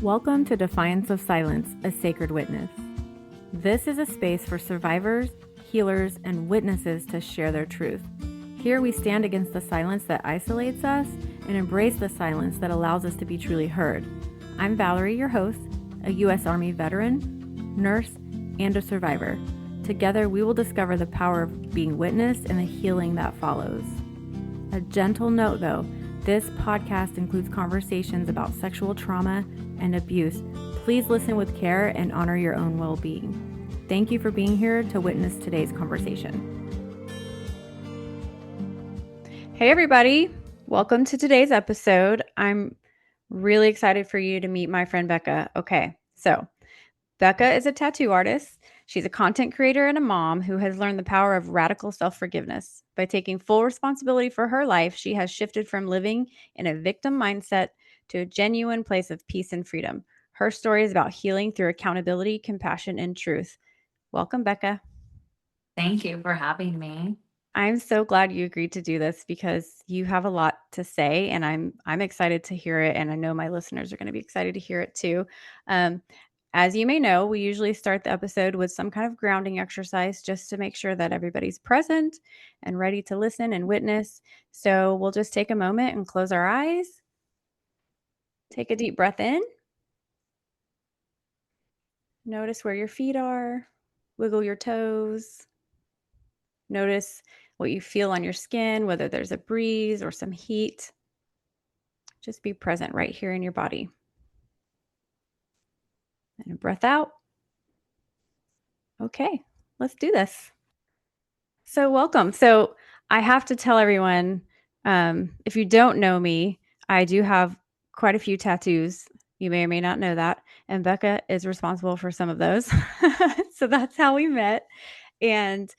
Welcome to Defiance of Silence, a Sacred Witness. This is a space for survivors, healers, and witnesses to share their truth. Here we stand against the silence that isolates us and embrace the silence that allows us to be truly heard. I'm Valerie, your host, a U.S. Army veteran, nurse, and a survivor. Together, we will discover the power of being witnessed and the healing that follows. A gentle note, though, this podcast includes conversations about sexual trauma and abuse. Please listen with care and honor your own well-being. Thank you for being here to witness today's conversation. Hey, everybody. Welcome to today's episode. I'm really excited for you to meet my friend Becca. Okay, so Becca is a tattoo artist. She's a content creator and a mom who has learned the power of radical self-forgiveness. By taking full responsibility for her life, she has shifted from living in a victim mindset to a genuine place of peace and freedom. Her story is about healing through accountability, compassion, and truth. Welcome, Becca. Thank you for having me. I'm so glad you agreed to do this because you have a lot to say, and I'm excited to hear it, and I know my listeners are going to be excited to hear it too. As you may know, we usually start the episode with some kind of grounding exercise just to make sure that everybody's present and ready to listen and witness. So we'll just take a moment and close our eyes. Take a deep breath in. Notice where your feet are. Wiggle your toes. Notice what you feel on your skin, whether there's a breeze or some heat. Just be present right here in your body. And a breath out. Okay, let's do this. So welcome. So I have to tell everyone, if you don't know me, I do have quite a few tattoos. You may or may not know that. And Becca is responsible for some of those. So that's how we met. And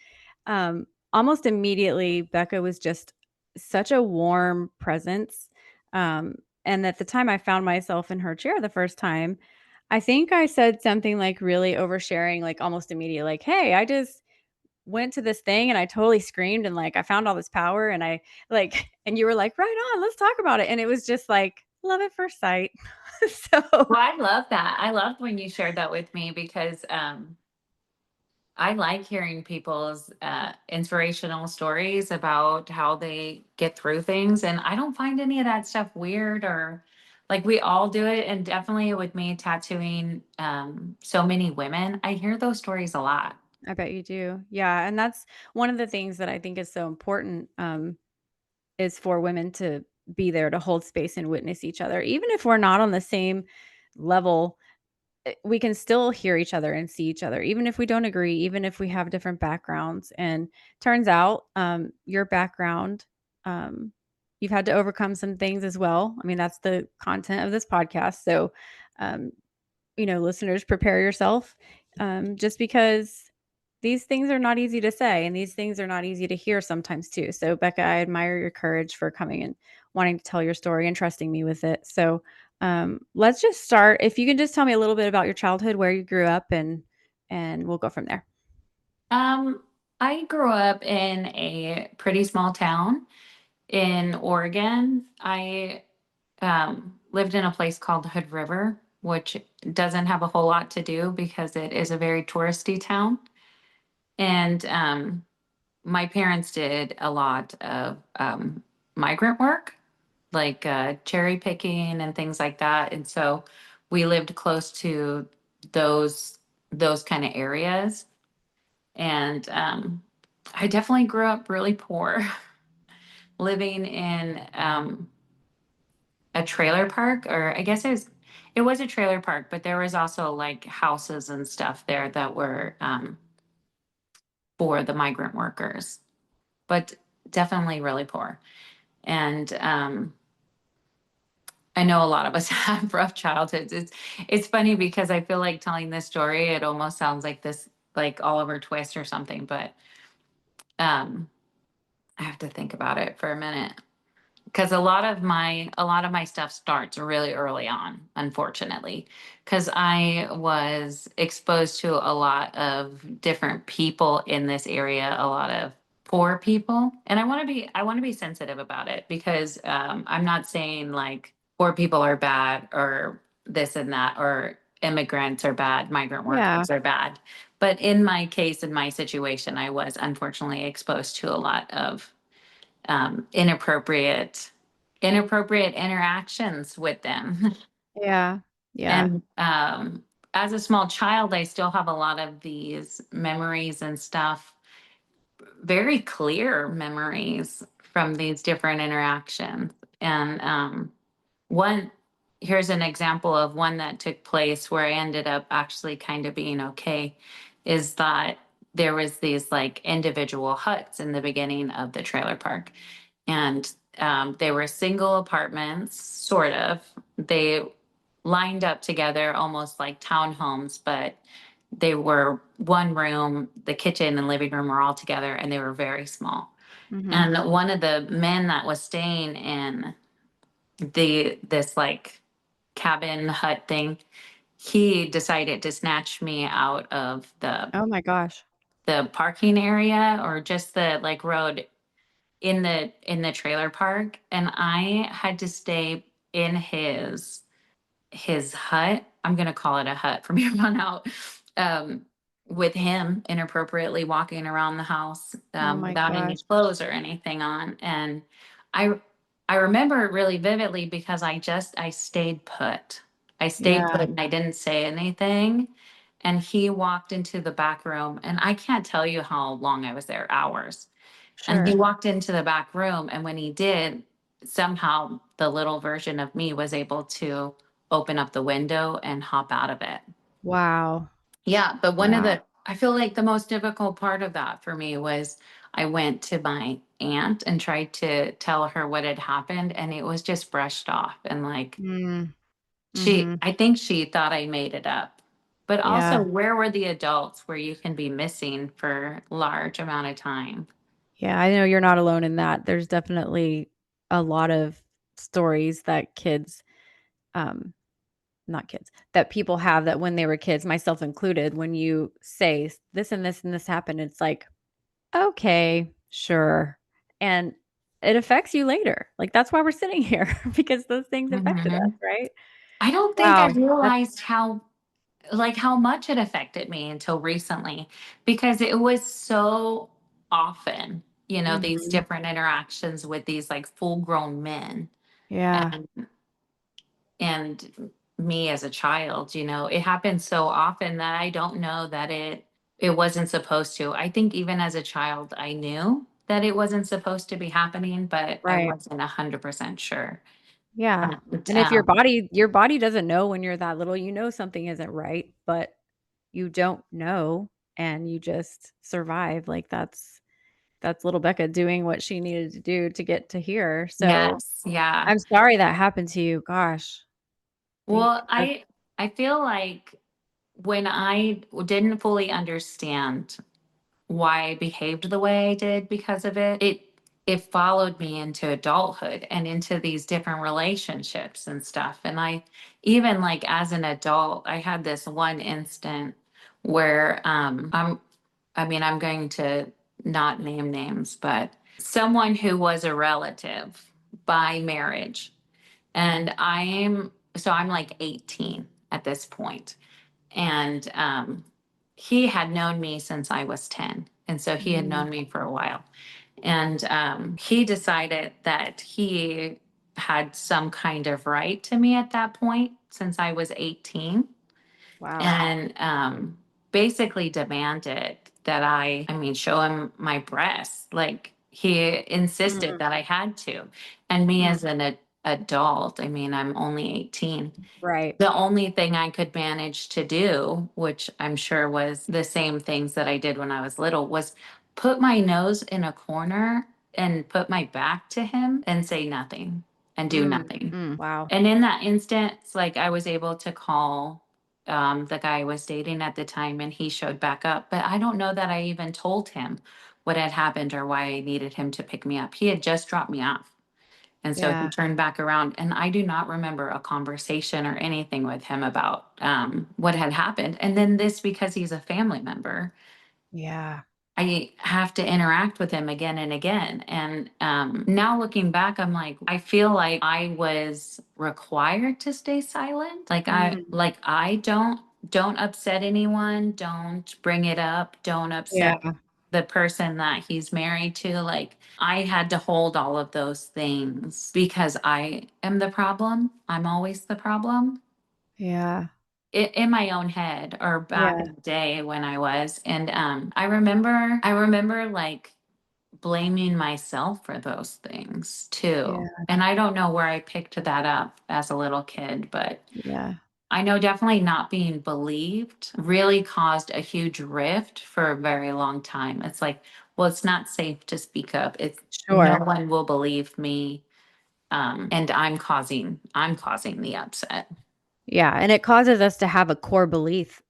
almost immediately, Becca was just such a warm presence. And at the time I found myself in her chair the first time, I think I said something like really oversharing, like almost immediately, like, hey, I just went to this thing and I totally screamed and like I found all this power and I like, and you were like, right on, let's talk about it. And it was just like love at first sight. So Well, I love that. I loved when you shared that with me because I like hearing people's inspirational stories about how they get through things. And I don't find any of that stuff weird or like we all do it. And definitely with me tattooing so many women, I hear those stories a lot. I bet you do. Yeah. And that's one of the things that I think is so important is for women to be there to hold space and witness each other. Even if we're not on the same level, we can still hear each other and see each other, even if we don't agree, even if we have different backgrounds. And turns out your background, um, you've had to overcome some things as well. I mean, that's the content of this podcast. So, um, listeners, prepare yourself just because these things are not easy to say and these things are not easy to hear sometimes too. So, Becca, I admire your courage for coming and wanting to tell your story and trusting me with it. So, let's just start. If you can just tell me a little bit about your childhood, where you grew up, and we'll go from there. Um, I grew up in a pretty small town in Oregon. I lived in a place called Hood River, which doesn't have a whole lot to do because it is a very touristy town. And my parents did a lot of migrant work, like cherry picking and things like that. And so we lived close to those those kind of areas. And I definitely grew up really poor, living in a trailer park, or I guess it was a trailer park, but there was also like houses and stuff there that were for the migrant workers, but definitely really poor. And I know a lot of us have rough childhoods. It's funny because I feel like telling this story, it almost sounds like this like Oliver Twist or something, but um I have to think about it for a minute. Because a lot of my stuff starts really early on, unfortunately, because I was exposed to a lot of different people in this area, a lot of poor people, and I want to be sensitive about it because I'm not saying like poor people are bad or this and that, or immigrants are bad, migrant Yeah. workers are bad. But in my case, in my situation, I was unfortunately exposed to a lot of inappropriate interactions with them. Yeah. Yeah. And as a small child, I still have a lot of these memories and stuff, very clear memories from these different interactions. And one, here's an example of one that took place where I ended up actually kind of being okay, is that there was these like individual huts in the beginning of the trailer park. And they were single apartments, sort of. They lined up together almost like townhomes, but they were one room, the kitchen and living room were all together, and they were very small. Mhm. And one of the men that was staying in this like cabin hut thing, he decided to snatch me out of Oh my gosh. the parking area, or just the like road in the trailer park, and I had to stay in his hut. I'm going to call it a hut from here on out. Um, with him inappropriately walking around the house Oh my without any gosh. clothes or anything on. And I I remember it really vividly because I stayed put. I stayed put Yeah. and I didn't say anything. And he walked into the back room, and I can't tell you how long I was there, hours. And he Sure. walked into the back room, and when he did, somehow the little version of me was able to open up the window and hop out of it. Wow. Yeah, but Wow. I feel like the most difficult part of that for me was I went to my aunt and tried to tell her what had happened, and it was just brushed off. And like, Mm. Mhm. I think she thought I made it up. But also, Yeah. where were the adults where you can be missing for large amount of time? Yeah, I know you're not alone in that. There's definitely a lot of stories that kids, um not kids, that people have that when they were kids, myself included, when you say this and this and this happened, it's like, "Okay, sure." And it affects you later. Like, that's why we're sitting here because those things affected us, Mhm. right? I don't think I Wow. That's realized how much it affected me until recently, because it was so often, these mhm. different interactions with these like full grown men, Yeah. and me as a child, it happened so often that I don't know that it wasn't supposed to. I think even as a child I knew that it wasn't supposed to be happening, but I Right. wasn't 100% sure. Yeah. And, And if your body doesn't know when you're that little, you know something isn't right, but you don't know and you just survive. Like, that's little Becca doing what she needed to do to get to here. So, yes, yeah. I'm sorry that happened to you. Gosh. Think Well, of I feel like when I didn't fully understand why I behaved the way I did because of it, it followed me into adulthood and into these different relationships and stuff. And I even like as an adult, I had this one instant where I'm going to not name names, but someone who was a relative by marriage. And I'm like 18 at this point. And he had known me since I was 10. And so he had mm, known me for a while. And he decided that he had some kind of right to me at that point since I was 18, wow. and basically demanded that show him my breasts. Like he insisted Mm, that I had to. And me mm, as an adult, I'm only 18. right. The only thing I could manage to do, which I'm sure was the same things that I did when I was little, was put my nose in a corner and put my back to him and say nothing and do nothing. Wow. And in that instance, like I was able to call the guy I was dating at the time, and he showed back up. But I don't know that I even told him what had happened or why I needed him to pick me up. He had just dropped me off. And so he Yeah. turned back around, and I do not remember a conversation or anything with him about what had happened. And then this because he's a family member. Yeah. I have to interact with him again and again. And now looking back, I'm like, I feel like I was required to stay silent. Mm, Like I don't upset anyone, don't bring it up, don't upset yeah, the person that he's married to. Like I had to hold all of those things because I am the problem. I'm always the problem yeah, in my own head, or back yeah, in the day when I was. And I remember like blaming myself for those things too. yeah, And I don't know where I picked that up as a little kid, but yeah. I know definitely not being believed really caused a huge rift for a very long time. It's like, well, it's not safe to speak up. It's no Sure. one will believe me. And I'm causing the upset. Yeah, and it causes us to have a core belief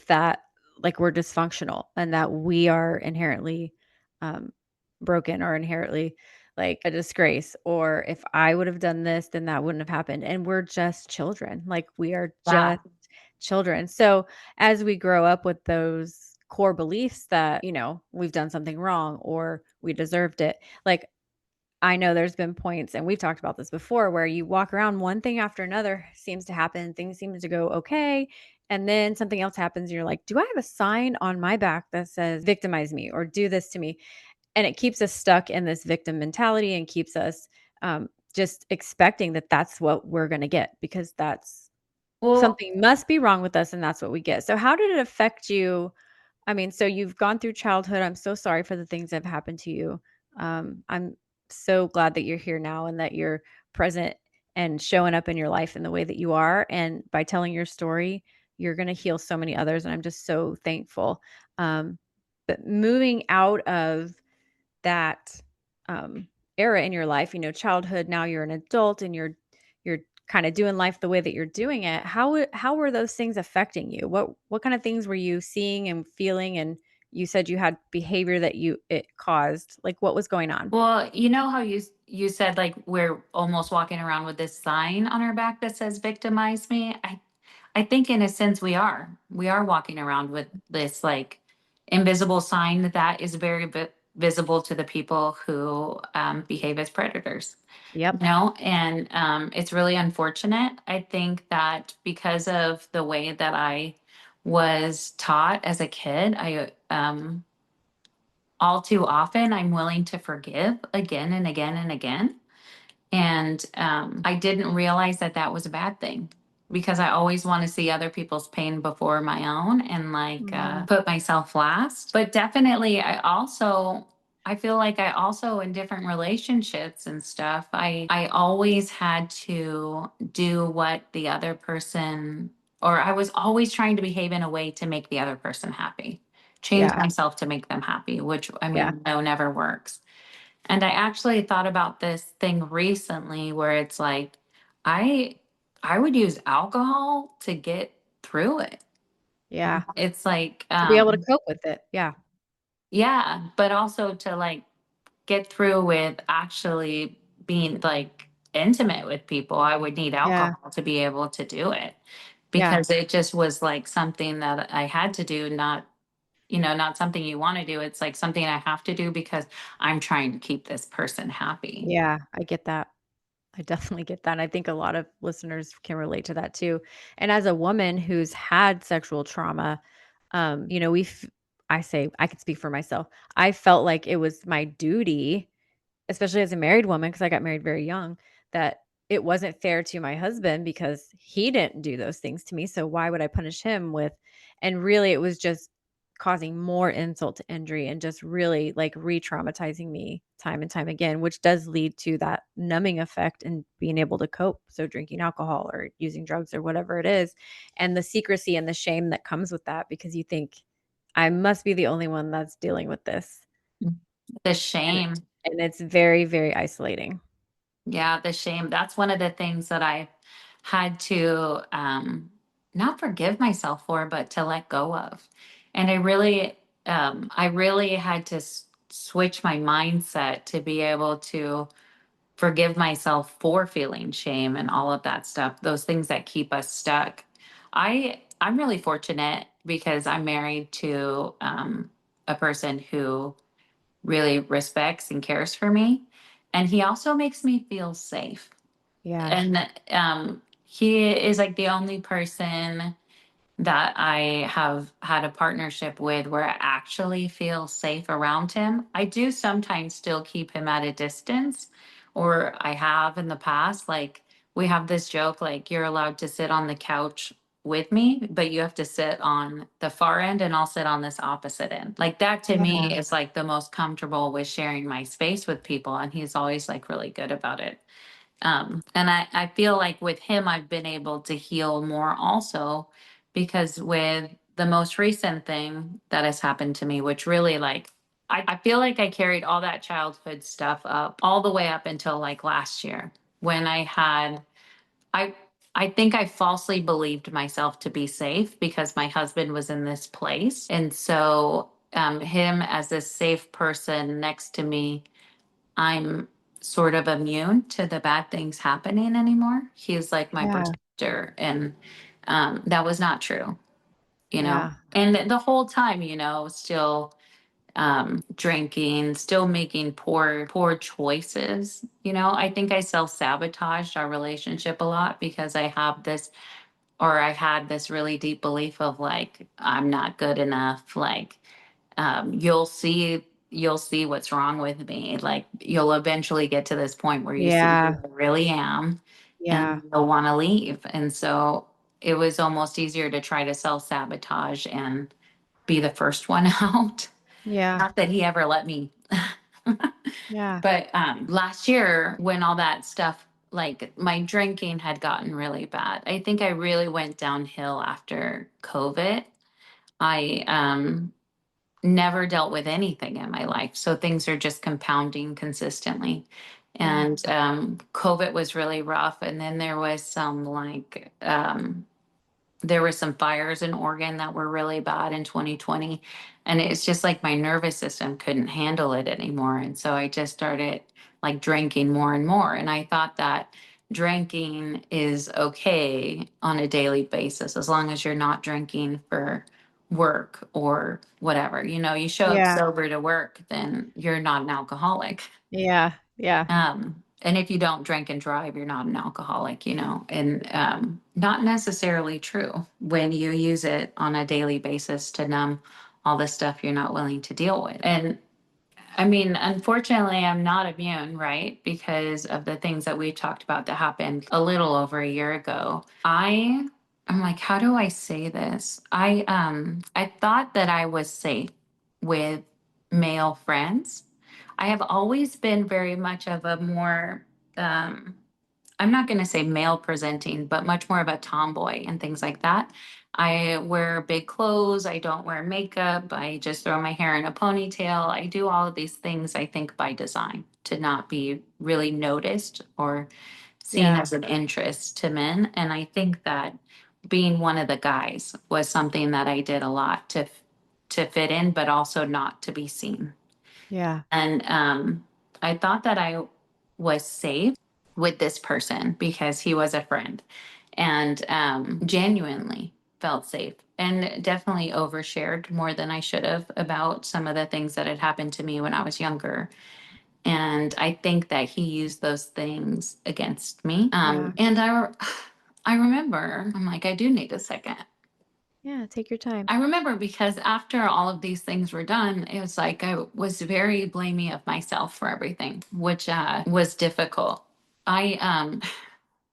that, like, we're dysfunctional and that we are inherently, um, broken or inherently, like, a disgrace, or if I would have done this, then that wouldn't have happened, and we're just children, like, we are Yeah. just children. So, as we grow up with those core beliefs that, we've done something wrong or we deserved it, like, I know there's been points, and we've talked about this before, where you walk around, one thing after another seems to happen, things seem to go okay, and then something else happens, and you're like, "Do I have a sign on my back that says victimize me or do this to me?" And it keeps us stuck in this victim mentality and keeps us, just expecting that that's what we're gonna get because that's Well, something must be wrong with us, and that's what we get. So how did it affect you? I mean, so you've gone through childhood. I'm so sorry for the things that have happened to you. I'm so glad that you're here now and that you're present and showing up in your life in the way that you are. And by telling your story, you're going to heal so many others. And I'm just so thankful. Um, but moving out of that, era in your life, childhood, now you're an adult and you're kinda doing life the way that you're doing it. How were those things affecting you? What kind of things were you seeing and feeling? And you said you had behavior that it caused. Like, what was going on? well, you know how you said like we're almost walking around with this sign on our back that says victimize me? I think in a sense we are. We are walking around with this like invisible sign that is very visible to the people who behave as predators. Yep. And it's really unfortunate. I think that because of the way that I was taught as a kid, I all too often I'm willing to forgive again and again and again. And I didn't realize that that was a bad thing because I always want to see other people's pain before my own and like Mhm. put myself last. But definitely, I feel like I also in different relationships and stuff, I always had to do what the other person, or I was always trying to behave in a way to make the other person happy, change Yeah. myself to make them happy, which I Yeah. mean, no, never works. And I actually thought about this thing recently where it's like I I would use alcohol to get through it. Yeah. It's like To be able to cope with it. Yeah. yeah, but also to like get through with actually being like intimate with people. I would need Yeah. alcohol to be able to do it Yeah. because it just was like something that I had to do, not not something you want to do. It's like something I have to do because I'm trying to keep this person happy. Yeah. I get that. I definitely get that. And I think a lot of listeners can relate to that too. And as a woman who's had sexual trauma, I say I could speak for myself. I felt like it was my duty, especially as a married woman, because I got married very young, that it wasn't fair to my husband because he didn't do those things to me. So why would I punish him with, and really it was just causing more insult to injury and just really like re-traumatizing me time and time again, which does lead to that numbing effect and being able to cope. So drinking alcohol or using drugs or whatever it is. And the secrecy and the shame that comes with that because you think I must be the only one that's dealing with this. The And shame. and it's very, very isolating. Yeah, the shame. That's one of the things that I had to not forgive myself for, but to let go of. And I really had to switch my mindset to be able to forgive myself for feeling shame and all of that stuff, those things that keep us stuck. I'm really fortunate because I'm married to a person who really respects and cares for me. And he also makes me feel safe. Yeah. And he is like the only person that I have had a partnership with where I actually feel safe around him. I do sometimes still keep him at a distance, or I have in the past. Like, we have this joke, like, you're allowed to sit on the couch with me, but you have to sit on the far end and I'll sit on this opposite end. Like, that to me Yeah. is like the most comfortable with sharing my space with people. And he's always like really good about it. And I feel like with him, I've been able to heal more also, because with the most recent thing that has happened to me, which really like, I feel like I carried all that childhood stuff up all the way up until like last year when I, I think I falsely believed myself to be safe because my husband was in this place. And so, him as this safe person next to me, I'm sort of immune to the bad things happening anymore. He's like my Yeah. protector. And that was not true, you know. Yeah. And the whole time, you know, still drinking, still making poor choices. You know, I think I self-sabotaged our relationship a lot because I had this really deep belief of like, I'm not good enough. Like, you'll see what's wrong with me. Like, you'll eventually get to this point where you see who Yeah. I really am Yeah. and you'll want to leave. And so it was almost easier to try to self-sabotage and be the first one out. Yeah. Not that he ever let me. Yeah. But last year, when all that stuff, like my drinking had gotten really bad, I think I really went downhill after COVID. I never dealt with anything in my life. So things are just compounding consistently. Yeah. And COVID was really rough. And then there was there were some fires in Oregon that were really bad in 2020. And it's just like my nervous system couldn't handle it anymore. And so I just started like drinking more and more. And I thought that drinking is okay on a daily basis as long as you're not drinking for work or whatever. You know, you show up Yeah. sober to work, then you're not an alcoholic. Yeah. Yeah. And if you don't drink and drive, you're not an alcoholic, you know, and not necessarily true when you use it on a daily basis to numb all the stuff you're not willing to deal with. And I mean, unfortunately, I'm not immune, right? Because of the things that we talked about that happened a little over a year ago. I'm like, how do I say this? I thought that I was safe with male friends. I have always been very much of a more um I'm not going to say male presenting, but much more of a tomboy and things like that. I wear big clothes. I don't wear makeup. I just throw my hair in a ponytail. I do all of these things, I think, by design to not be really noticed or seen Yeah. as an interest to men. And I think that being one of the guys was something that I did a lot to fit in, but also not to be seen. Yeah. And I thought that I was safe with this person because he was a friend and genuinely felt safe and definitely overshared more than I should have about some of the things that had happened to me when I was younger. And I think that he used those things against me. Yeah. I remember, I'm like, I do need a second. Yeah. Take your time. I remember because after all of these things were done, it was like I was very blamey of myself for everything, which was difficult. I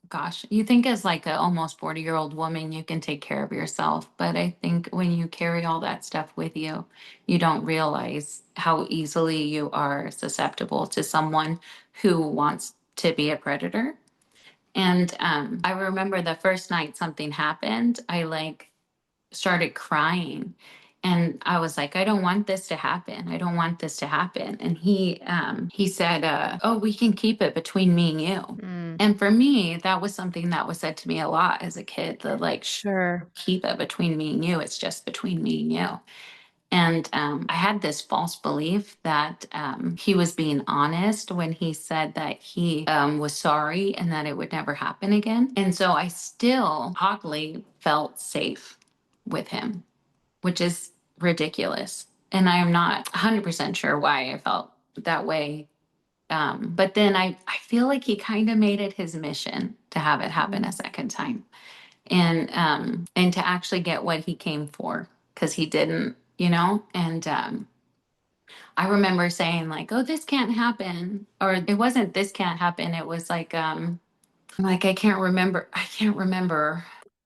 gosh, you think as like a almost 40-year-old woman you can take care of yourself, but I think when you carry all that stuff with you, you don't realize how easily you are susceptible to someone who wants to be a predator. And I remember the first night something happened, I like started crying and I was like, I don't want this to happen. I don't want this to happen. And he said, oh, we can keep it between me and you. Mm. And for me, that was something that was said to me a lot as a kid, that like, Sure. keep it between me and you. It's just between me and you. And I had this false belief that he was being honest when he said that he was sorry and that it would never happen again. And so I still oddly felt safe with him, which is ridiculous. And I am not 100% sure why I felt that way. But then I feel like he kind of made it his mission to have it happen a Mm. second time, and to actually get what he came for, because he didn't, and I remember saying like, "Oh, this can't happen," or it wasn't "this can't happen." It was like I can't remember.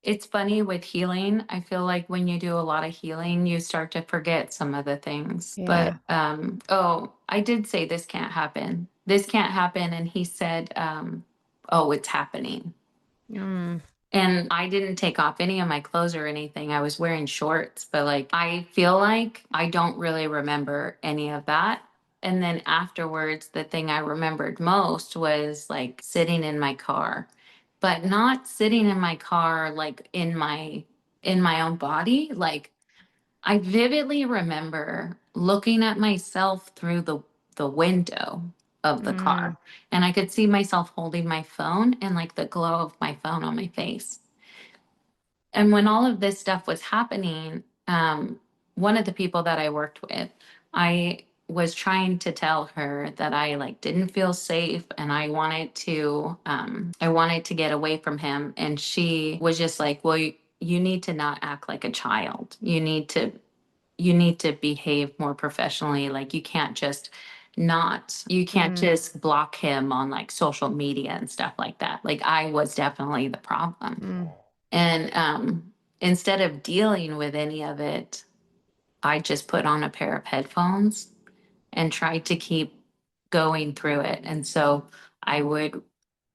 It's funny with healing. I feel like when you do a lot of healing, you start to forget some of the things. But Yeah. oh, I did say this can't happen. This can't happen, and he said, "Oh, it's happening." Mm. And I didn't take off any of my clothes or anything. I was wearing shorts, but like I feel like I don't really remember any of that. And then afterwards, the thing I remembered most was like sitting in my car, but not sitting in my car like in my own body. Like I vividly remember looking at myself through the window of the Mm. car, and I could see myself holding my phone and like the glow of my phone on my face. And when all of this stuff was happening, one of the people that I worked with, I was trying to tell her that I like didn't feel safe, and I wanted to get away from him. And she was just like, well, you need to not act like a child. You need to behave more professionally. Like you can't Mm. just block him on like social media and stuff like that. Like I was definitely the problem. Mm. And instead of dealing with any of it, I just put on a pair of headphones and tried to keep going through it. And so I would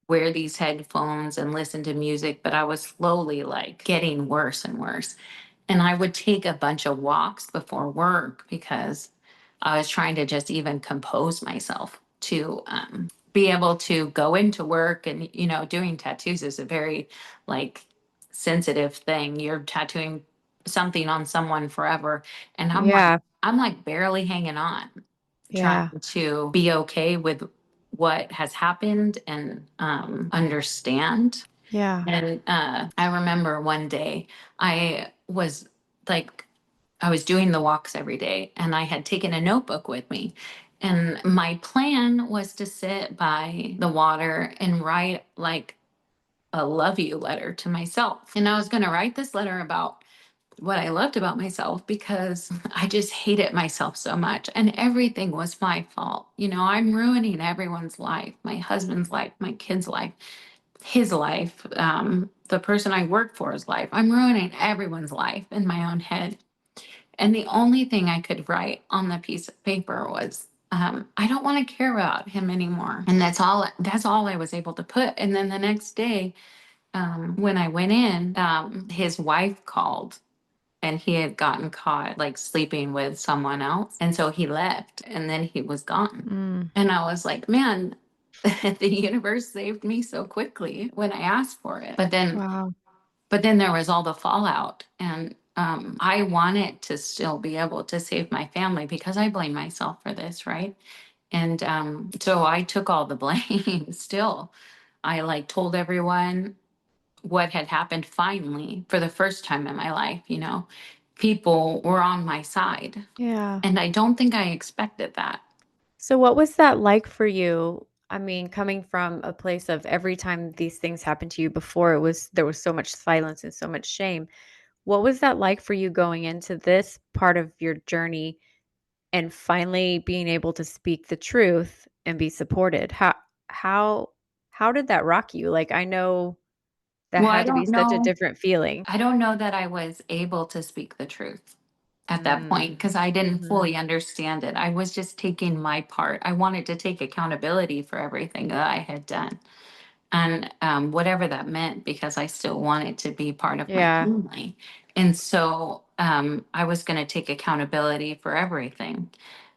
wear these headphones and listen to music, but I was slowly like getting worse and worse. And I would take a bunch of walks before work because I was trying to just even compose myself to be able to go into work. And, doing tattoos is a very like sensitive thing. You're tattooing something on someone forever. And Yeah. I'm like barely hanging on, trying Yeah. to be okay with what has happened and understand. Yeah. And I remember one day I was like, I was doing the walks every day, and I had taken a notebook with me. And my plan was to sit by the water and write like a love you letter to myself. And I was going to write this letter about what I loved about myself because I just hated myself so much, and everything was my fault. I'm ruining everyone's life, my husband's life, my kid's life, his life, the person I work for's life. I'm ruining everyone's life in my own head. And the only thing I could write on the piece of paper was, I don't want to care about him anymore. And that's all I was able to put. And then the next day, when I went in, his wife called, and he had gotten caught like sleeping with someone else. And so he left, and then he was gone. Mm. And I was like, man, the universe saved me so quickly when I asked for it. Wow. But then there was all the fallout. And I wanted to still be able to save my family because I blame myself for this, right? And so I took all the blame still. I like told everyone what had happened finally for the first time in my life. People were on my side. Yeah. And I don't think I expected that. So what was that like for you? I mean, coming from a place of every time these things happened to you before, there was so much silence and so much shame. What was that like for you going into this part of your journey and finally being able to speak the truth and be supported? How how did that rock you? Like, I know that Well, I had to be don't such a know. different feeling. I don't know that I was able to speak the truth at that Mm. point because I didn't Mhm. fully understand it. I was just taking my part. I wanted to take accountability for everything that I had done, and whatever that meant, because I still wanted to be part of my Yeah. family. And so I was going to take accountability for everything.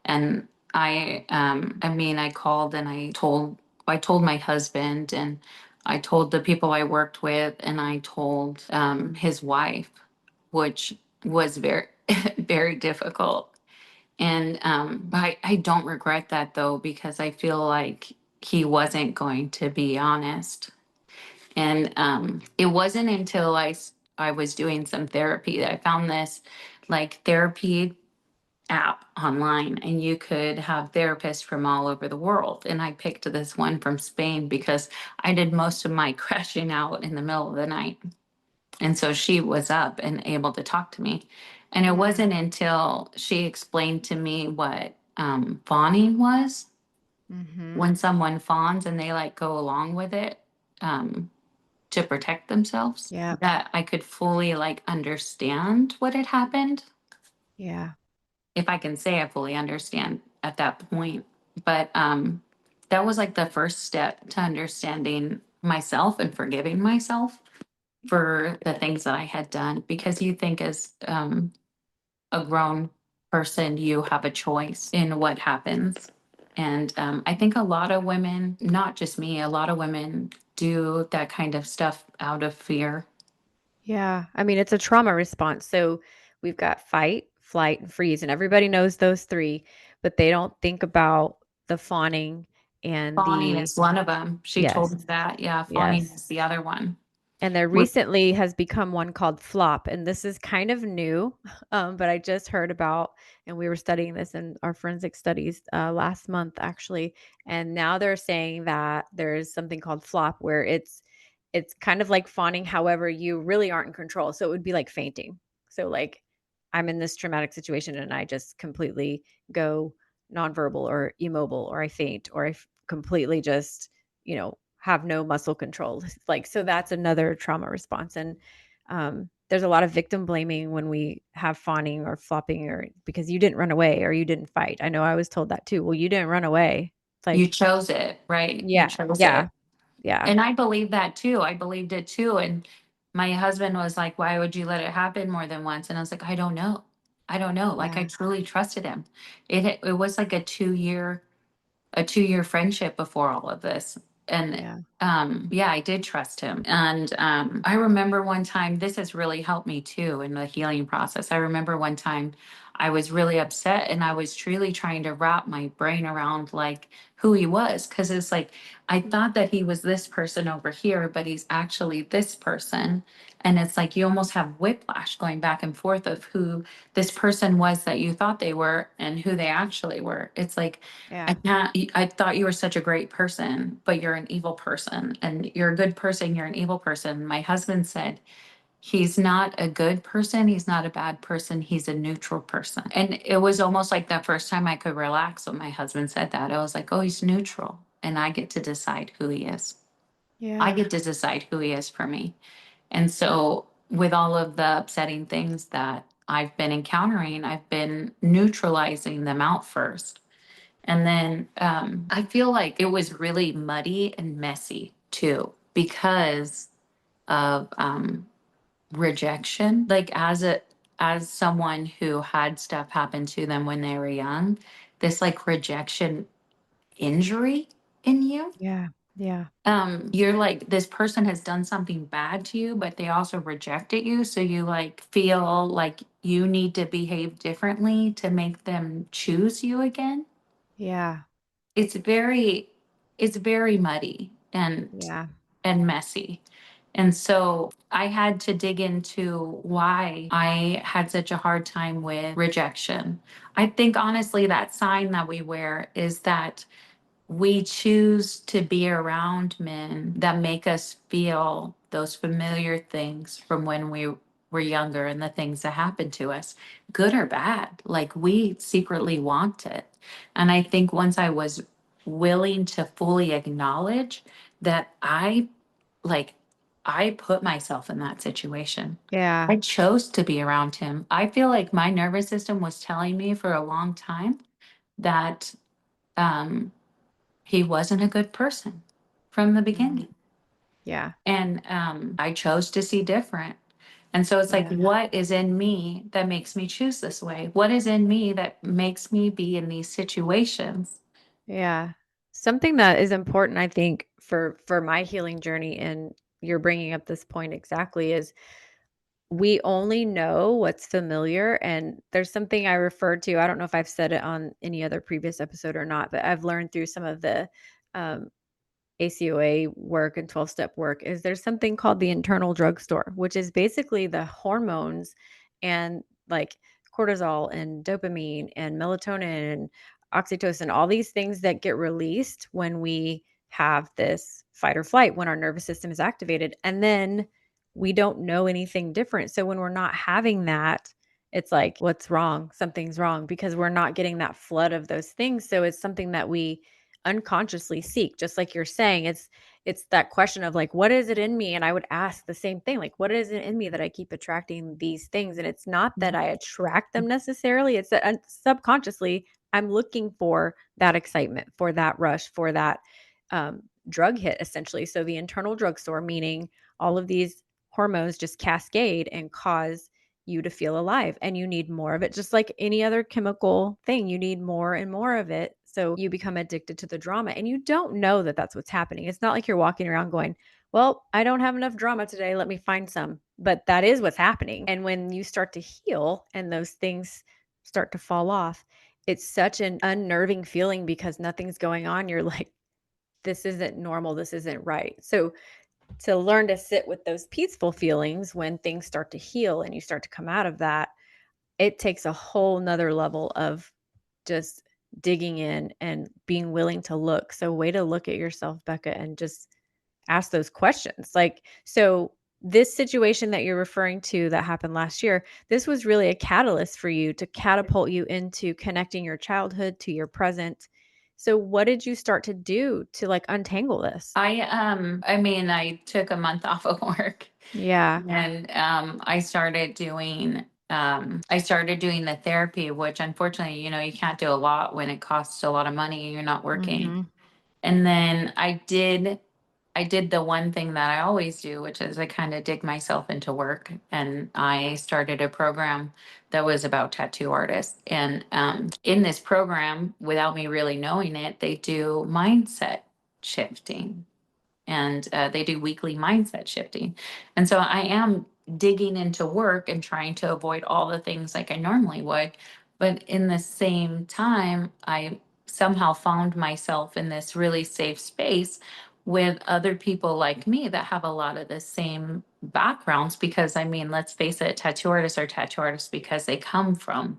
And I mean, I called and I told my husband, and I told the people I worked with, and I told his wife, which was very, very difficult. And I don't regret that though, because I feel like he wasn't going to be honest. And it wasn't until I was doing some therapy that I found this like therapy app online, and you could have therapists from all over the world. And I picked this one from Spain because I did most of my crashing out in the middle of the night. And so she was up and able to talk to me. And it Mm, wasn't until she explained to me what fawning was, mhm. when someone fawns and they like go along with it um, to protect themselves, Yeah. that I could fully like understand what had happened. Yeah. If I can say I fully understand at that point. But that was like the first step to understanding myself and forgiving myself for the things that I had done. Because you think as a grown person, you have a choice in what happens. And I think a lot of women, not just me, a lot of women do that kind of stuff out of fear. Yeah. I mean, it's a trauma response. So we've got fight, flight, and freeze, and everybody knows those 3, but they don't think about the fawning and Fawning the is one of them. She told yes. me that. Yeah, fawning Yes. is the other one. And there Which recently has become one called flop, and this is kind of new, but I just heard about, and we were studying this in our forensic studies last month, actually. And now they're saying that there's something called flop, where it's kind of like fawning. However, you really aren't in control. So it would be like fainting. So like I'm in this traumatic situation, and I just completely go nonverbal or immobile, or I faint, or completely just have no muscle control. Like, so that's another trauma response. And there's a lot of victim blaming when we have fawning or flopping, or because you didn't run away or you didn't fight. I know I was told that too. Well, you didn't run away. It's you like, chose it, right? You yeah, chose yeah, it. yeah, And I believe that too. I believed it too. And my husband was like, why would you let it happen more than once? And I was like, I don't know. I don't know. Like I yeah, truly trusted him. It was like a 2-year friendship before all of this. And yeah, yeah, I did trust him. And I remember one time, this has really helped me too in the healing process. I remember one time I was really upset and I was truly trying to wrap my brain around like who he was. Cause it's like I thought that he was this person over here, but he's actually this person. And it's like you almost have whiplash going back and forth of who this person was that you thought they were and who they actually were. It's like I yeah, can't, I thought you were such a great person, but you're an evil person, and you're a good person, you're an evil person. My husband said, he's not a good person, he's not a bad person, he's a neutral person. And it was almost like the first time I could relax when my husband said that. I was like, oh, he's neutral, and I get to decide who he is. I yeah, get to decide who he is for me. And so, with all of the upsetting things that I've been encountering, I've been neutralizing them out first. And then I feel like it was really muddy and messy too because of rejection. Like as someone who had stuff happen to them when they were young, this like rejection injury in you. yeah, yeah, You're like this person has done something bad to you, but they also rejected you. So you like feel like you need to behave differently to make them choose you again. yeah, It's very it's very muddy yeah, and messy. And so I had to dig into why I had such a hard time with rejection. I think honestly that sign that we wear is that we choose to be around men that make us feel those familiar things from when we were younger and the things that happened to us, good or bad. Like we secretly want it. And I think once I was willing to fully acknowledge that like, I put myself in that situation. yeah, I chose to be around him. I feel like my nervous system was telling me for a long time that um, he wasn't a good person from the mhm, beginning. yeah, And I chose to see different. And so it's like, yeah, what is in me that makes me choose this way? What is in me that makes me be in these situations? yeah. Something that is important, I think, for my healing journey, and you're bringing up this point exactly, is we only know what's familiar. And there's something I referred to. I don't know if I've said it on any other previous episode or not, but I've learned through some of the um, ACOA work and 12-step work, is there's something called the internal drugstore, which is basically the hormones and like cortisol and dopamine and melatonin and oxytocin, all these things that get released when we have this fight or flight, when our nervous system is activated. And then we don't know anything different. So when we're not having that, it's like, what's wrong? Something's wrong because we're not getting that flood of those things. So it's something that we unconsciously seek, just like you're saying. It's that question of like, what is it in me? And I would ask the same thing, like, what is it in me that I keep attracting these things? And it's not that I attract them necessarily, it's that subconsciously I'm looking for that excitement, for that rush, for that drug hit, essentially. So the internal drugstore, meaning all of these hormones just cascade and cause you to feel alive, and you need more of it, just like any other chemical thing. You need more and more of it, so you become addicted to the drama, and you don't know that that's what's happening. It's not like you're walking around going, well, I don't have enough drama today, let me find some. But that is what's happening. And when you start to heal and those things start to fall off, it's such an unnerving feeling because nothing's going on. You're like, this isn't normal, this isn't right. So to learn to sit with those peaceful feelings when things start to heal and you start to come out of that, it takes a whole nother level of just digging in and being willing to look. So way to look at yourself, Becca, and just ask those questions. Like, so this situation that you're referring to that happened last year, this was really a catalyst for you to catapult you into connecting your childhood to your present. So what did you start to do to like untangle this? I mean, I took a month off of work Yeah. and I started doing the therapy, which unfortunately, you can't do a lot when it costs a lot of money and you're not working. Mhm. And then I did the one thing that I always do, which is I kind of dig myself into work. And I started a program that was about tattoo artists. And in this program, without me really knowing it, they do mindset shifting and they do weekly mindset shifting. And so I am digging into work and trying to avoid all the things like I normally would. But in the same time, I somehow found myself in this really safe space with other people like me that have a lot of the same backgrounds. Because I mean, let's face it, tattoo artists are tattoo artists because they come from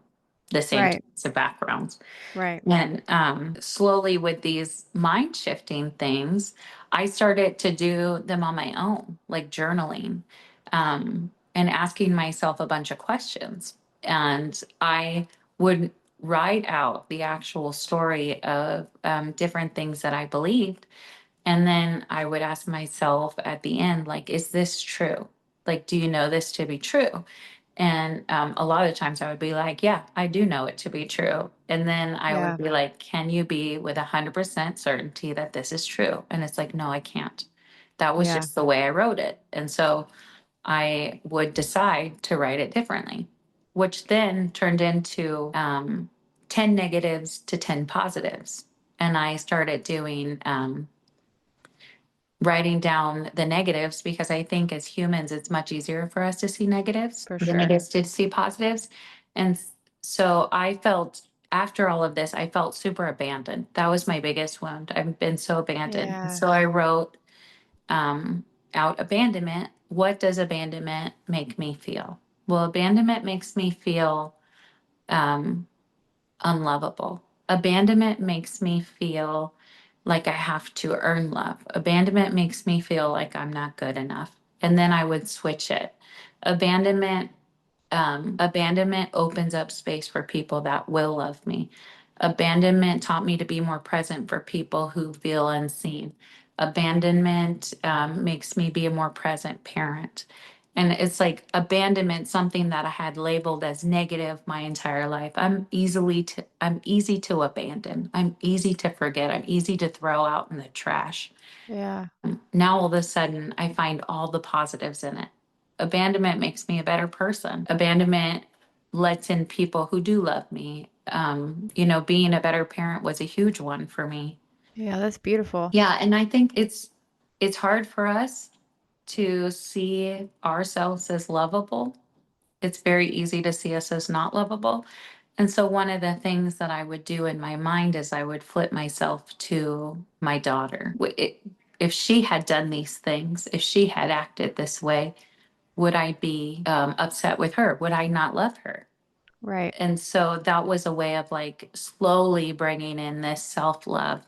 the same Right. types of backgrounds. Right. And slowly, with these mind shifting things, I started to do them on my own, like journaling, and asking myself a bunch of questions. And I would write out the actual story of different things that I believed. And then I would ask myself at the end, like, is this true? Like, do you know this to be true? And a lot of times I would be like, yeah, I do know it to be true. And then I would Yeah. be like, can you be with 100% certainty that this is true? And it's like, no, I can't. That was Yeah. just the way I wrote it. And so I would decide to write it differently, which then turned into 10 negatives to 10 positives. And I started doing writing down the negatives because I think as humans, it's much easier for us to see negatives For than it sure. is to see positives. And so I felt after all of this, I felt super abandoned. That was my biggest wound. I've been so abandoned. Yeah. So I wrote um, out abandonment. What does abandonment make me feel? Well, abandonment makes me feel um, unlovable. Abandonment makes me feel like I have to earn love. Abandonment makes me feel like I'm not good enough. And then I would switch it. Abandonment abandonment opens up space for people that will love me. Abandonment taught me to be more present for people who feel unseen. Abandonment makes me be a more present parent. And it's like abandonment, something that I had labeled as negative my entire life. I'm easy to abandon. I'm easy to forget. I'm easy to throw out in the trash. Yeah. Now all of a sudden I find all the positives in it. Abandonment makes me a better person. Abandonment lets in people who do love me. Being a better parent was a huge one for me. Yeah, that's beautiful. Yeah, and I think it's hard for us to see ourselves as lovable. It's very easy to see us as not lovable. And so one of the things that I would do in my mind is I would flip myself to my daughter. If she had done these things, if she had acted this way, would I be upset with her? Would I not love her? Right. And so that was a way of like slowly bringing in this self love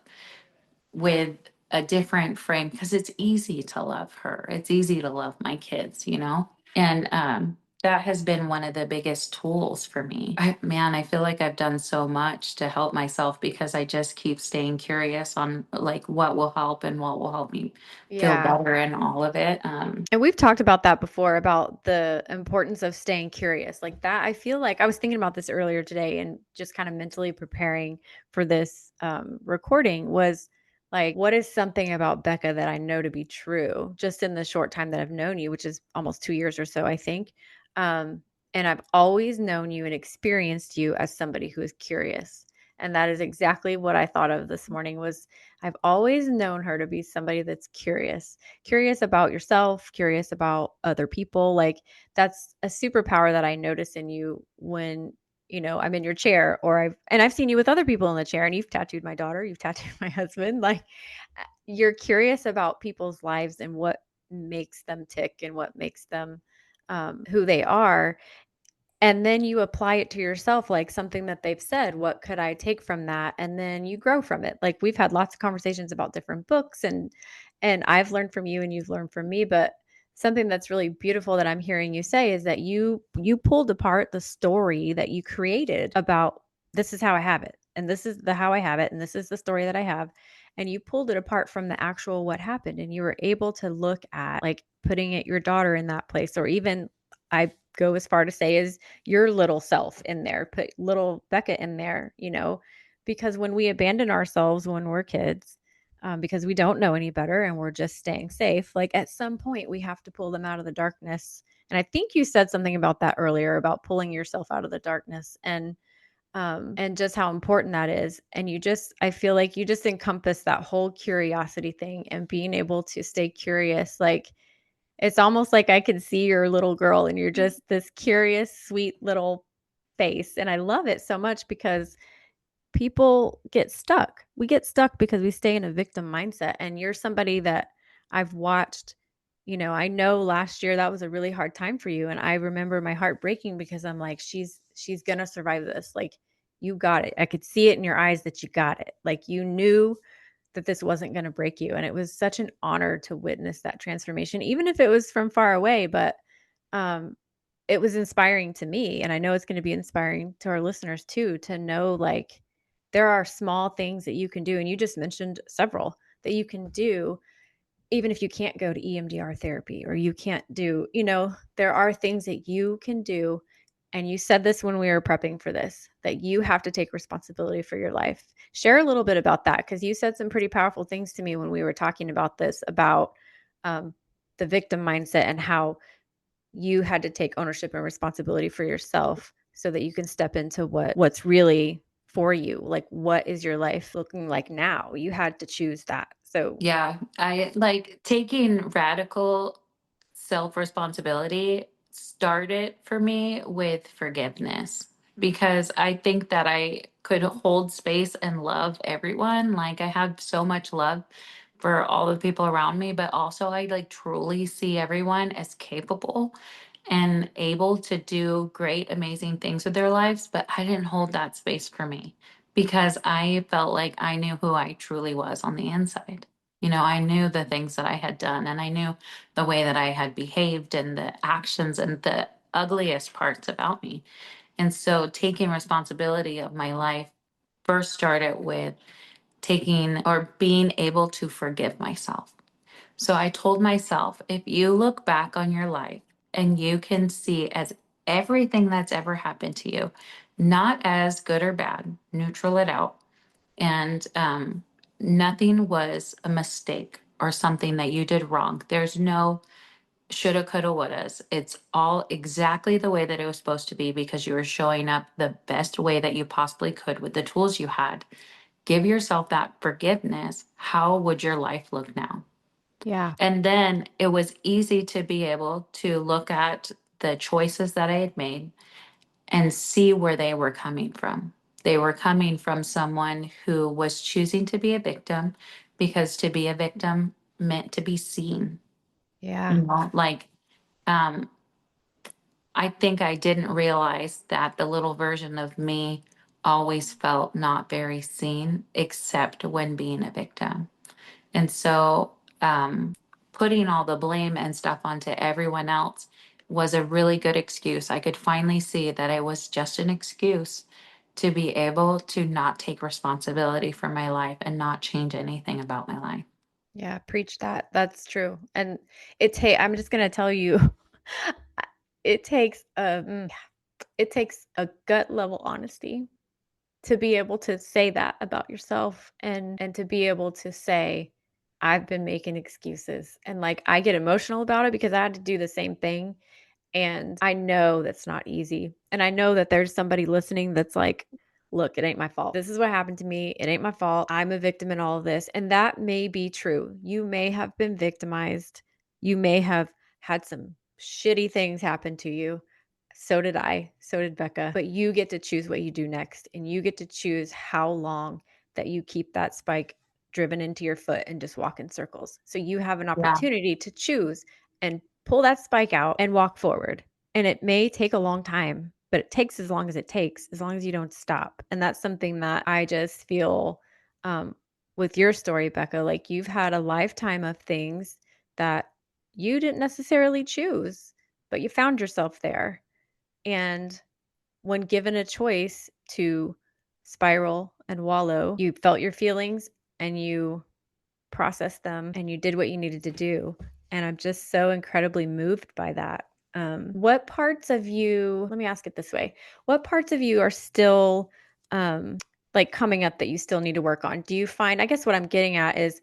with a different frame, because it's easy to love her. It's easy to love my kids, you know? And that has been one of the biggest tools for me. Man, I feel like I've done so much to help myself because I just keep staying curious on like what will help and what will help me feel Yeah. better in all of it. And we've talked about that before about the importance of staying curious. Like that, I feel like I was thinking about this earlier today and just kind of mentally preparing for this recording was like, what is something about Becca that I know to be true just in the short time that I've known you, which is almost 2 years or so, I think. Um, and I've always known you and experienced you as somebody who is curious. And that is exactly what I thought of this morning was I've always known her to be somebody that's curious about yourself, curious about other people. Like that's a superpower that I notice in you when, I'm in your chair or I've seen you with other people in the chair and you've tattooed my daughter, you've tattooed my husband. Like you're curious about people's lives and what makes them tick and what makes them who they are, and then you apply it to yourself, like something that they've said, what could I take from that? And then you grow from it. Like we've had lots of conversations about different books and I've learned from you and you've learned from me, but something that's really beautiful that I'm hearing you say is that you pulled apart the story that you created about this is how I have it and this is the how I have it and this is the story that I have, and you pulled it apart from the actual what happened and you were able to look at like putting it your daughter in that place, or even I go as far to say is your little self in there, put little Becca in there, because when we abandon ourselves when we're kids, because we don't know any better and we're just staying safe, like at some point we have to pull them out of the darkness. And I think you said something about that earlier about pulling yourself out of the darkness and just how important that is. And I feel like you just encompass that whole curiosity thing and being able to stay curious. Like it's almost like I can see your little girl and you're just this curious, sweet little face. And I love it so much because people get stuck. We get stuck because we stay in a victim mindset. And you're somebody that I've watched, I know last year that was a really hard time for you. And I remember my heart breaking because I'm like, she's gonna survive this. Like you got it. I could see it in your eyes that you got it. Like you knew that this wasn't going to break you. And it was such an honor to witness that transformation, even if it was from far away. But um, it was inspiring to me. And I know it's going to be inspiring to our listeners too, to know like there are small things that you can do. And you just mentioned several that you can do even if you can't go to EMDR therapy or you can't do, there are things that you can do. And you said this when we were prepping for this, that you have to take responsibility for your life. Share a little bit about that because you said some pretty powerful things to me when we were talking about this, about um, the victim mindset and how you had to take ownership and responsibility for yourself so that you can step into what's really for you. Like, what is your life looking like now? You had to choose that. So, Yeah, I like taking radical self responsibility started for me with forgiveness because I think that I could hold space and love everyone. Like I have so much love for all the people around me, but also I like truly see everyone as capable and able to do great, amazing things with their lives. But I didn't hold that space for me because I felt like I knew who I truly was on the inside. I knew the things that I had done and I knew the way that I had behaved and the actions and the ugliest parts about me. And so taking responsibility of my life first started with taking or being able to forgive myself. So I told myself, if you look back on your life and you can see as everything that's ever happened to you, not as good or bad, neutral it out, and nothing was a mistake or something that you did wrong. There's no shoulda, coulda, wouldas. It's all exactly the way that it was supposed to be because you were showing up the best way that you possibly could with the tools you had. Give yourself that forgiveness. How would your life look now? yeah. And then it was easy to be able to look at the choices that I had made and see where they were coming from. They were coming from someone who was choosing to be a victim because to be a victim meant to be seen. Yeah. Like um, I think I didn't realize that the little version of me always felt not very seen, except when being a victim. And so, putting all the blame and stuff onto everyone else was a really good excuse. I could finally see that it was just an excuse to be able to not take responsibility for my life and not change anything about my life. Yeah, preach that. That's true. And I'm just gonna tell you, I it takes, it takes a gut level honesty to be able to say that about yourself and to be able to say, "I've been making excuses." And, like, I get emotional about it because I had to do the same thing. And I know that's not easy. And I know that there's somebody listening that's like, look, it ain't my fault. This is what happened to me. It ain't my fault. I'm a victim in all of this. And that may be true. You may have been victimized. You may have had some shitty things happen to you. So did I. So did Becca. But you get to choose what you do next. And you get to choose how long that you keep that spike driven into your foot and just walk in circles. So you have an Yeah. opportunity to choose and pull that spike out and walk forward. And it may take a long time, but it takes as long as you don't stop. And that's something that I just feel um, with your story, Becca, like you've had a lifetime of things that you didn't necessarily choose, but you found yourself there. And when given a choice to spiral and wallow, you felt your feelings and you processed them and you did what you needed to do. And I'm just so incredibly moved by that. What parts of you, let me ask it this way, what parts of you are still like coming up that you still need to work on? Do you find, I guess what I'm getting at is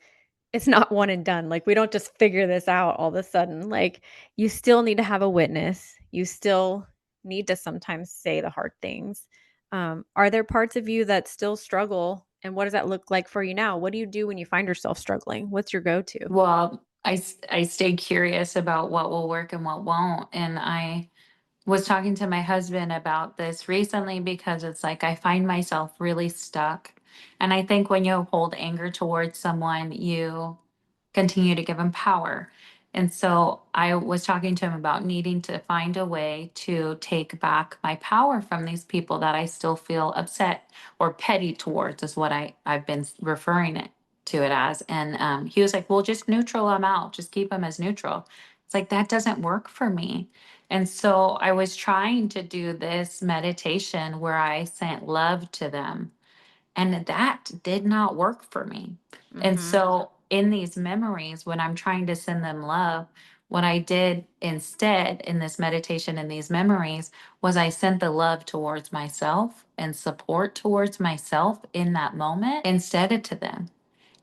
it's not one and done. Like we don't just figure this out all of a sudden. Like you still need to have a witness. You still need to sometimes say the hard things. Are there parts of you that still struggle? And what does that look like for you now? What do you do when you find yourself struggling? What's your go to? Well, I stay curious about what will work and what won't. And I was talking to my husband about this recently because it's like I find myself really stuck. And I think when you hold anger towards someone, you continue to give them power. And so I was talking to him about needing to find a way to take back my power from these people that I still feel upset or petty towards, is what I've been referring it to it as. And he was like, well, just neutral them out, just keep them as neutral. It's like, that doesn't work for me. And so I was trying to do this meditation where I sent love to them, and that did not work for me. And Mhm. so in these memories, when I'm trying to send them love, what I did instead in this meditation in these memories was I sent the love towards myself and support towards myself in that moment instead of to them.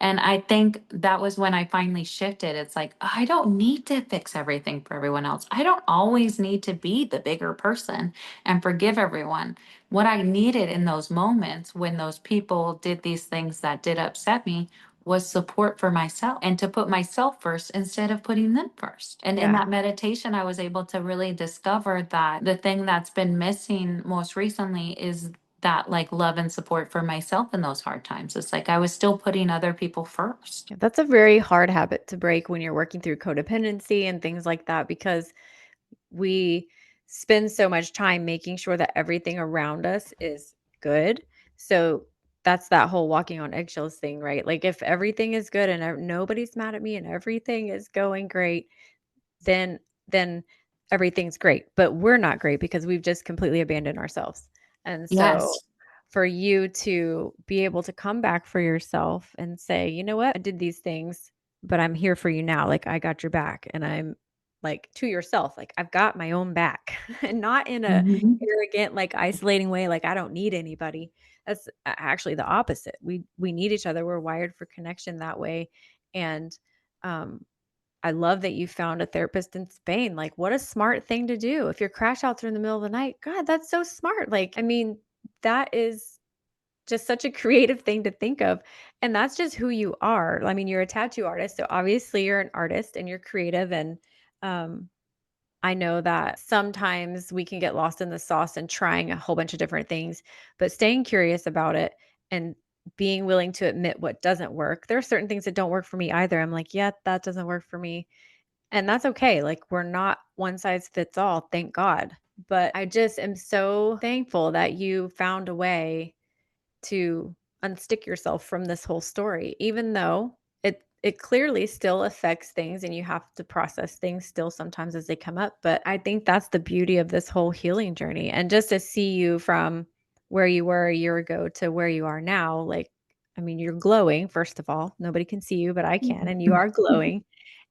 And I think that was when I finally shifted. It's like, I don't need to fix everything for everyone else. I don't always need to be the bigger person and forgive everyone. What I needed in those moments when those people did these things that did upset me was support for myself and to put myself first instead of putting them first. And in Yeah. that meditation, I was able to really discover that the thing that's been missing most recently is that like love and support for myself in those hard times. It's like I was still putting other people first. Yeah, that's a very hard habit to break when you're working through codependency and things like that because we spend so much time making sure that everything around us is good. So that's that whole walking on eggshells thing, right? Like if everything is good and nobody's mad at me and everything is going great, then then everything's great. But we're not great because we've just completely abandoned ourselves. And so Yes. for you to be able to come back for yourself and say, "You know what? I did these things, but I'm here for you now. Like I got your back." And I'm like to yourself, like I've got my own back and not in a Mhm. arrogant, like isolating way, like I don't need anybody. That's actually the opposite. We need each other. We're wired for connection that way. And um I love that you found a therapist in Spain. Like, what a smart thing to do. If your crash outs are in the middle of the night, God, that's so smart. Like, I mean, that is just such a creative thing to think of. And that's just who you are. I mean, you're a tattoo artist. So obviously you're an artist and you're creative. And um, I know that sometimes we can get lost in the sauce and trying a whole bunch of different things, but staying curious about it and being willing to admit what doesn't work. There are certain things that don't work for me either. I'm like, yeah, that doesn't work for me and that's okay, like, we're not one size fits all, thank God. But I just am so thankful that you found a way to unstick yourself from this whole story, even though it clearly still affects things and you have to process things still sometimes as they come up. But I think that's the beauty of this whole healing journey. And just to see you from where you were a year ago to where you are now, like, I mean, you're glowing, first of all. Nobody can see you, but I can, and you are glowing.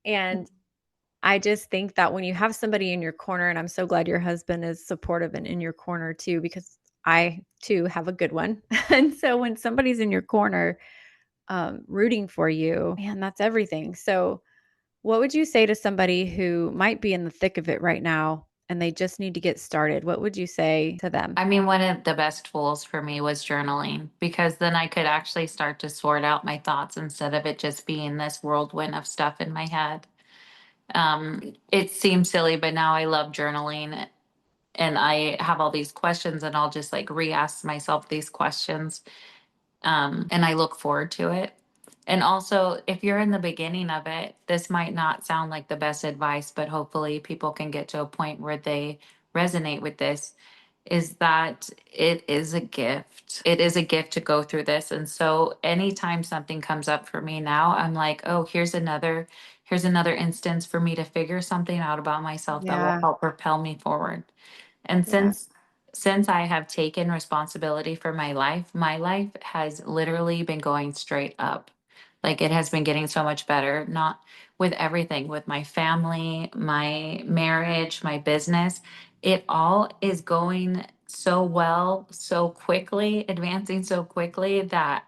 And I just think that when you have somebody in your corner, and I'm so glad your husband is supportive and in your corner too, because I too have a good one. And so when somebody's in your corner, rooting for you, man, that's everything. So, what would you say to somebody who might be in the thick of it right now and they just need to get started? What would you say to them? I mean, one of the best tools for me was journaling because then I could actually start to sort out my thoughts instead of it just being this whirlwind of stuff in my head. It seems silly, but now I love journaling and I have all these questions and I'll just like re-ask myself these questions. And I look forward to it. And also, if you're in the beginning of it, this might not sound like the best advice, but hopefully people can get to a point where they resonate with this. Is that it is a gift. It is a gift to go through this. And so anytime something comes up for me now, I'm like, oh, here's another instance for me to figure something out about myself that will Yeah, help propel me forward. And yeah, since I have taken responsibility for my life has literally been going straight up. Like it has been getting so much better, not with everything, with my family, my marriage, my business. It all is going so well, so quickly, advancing so quickly that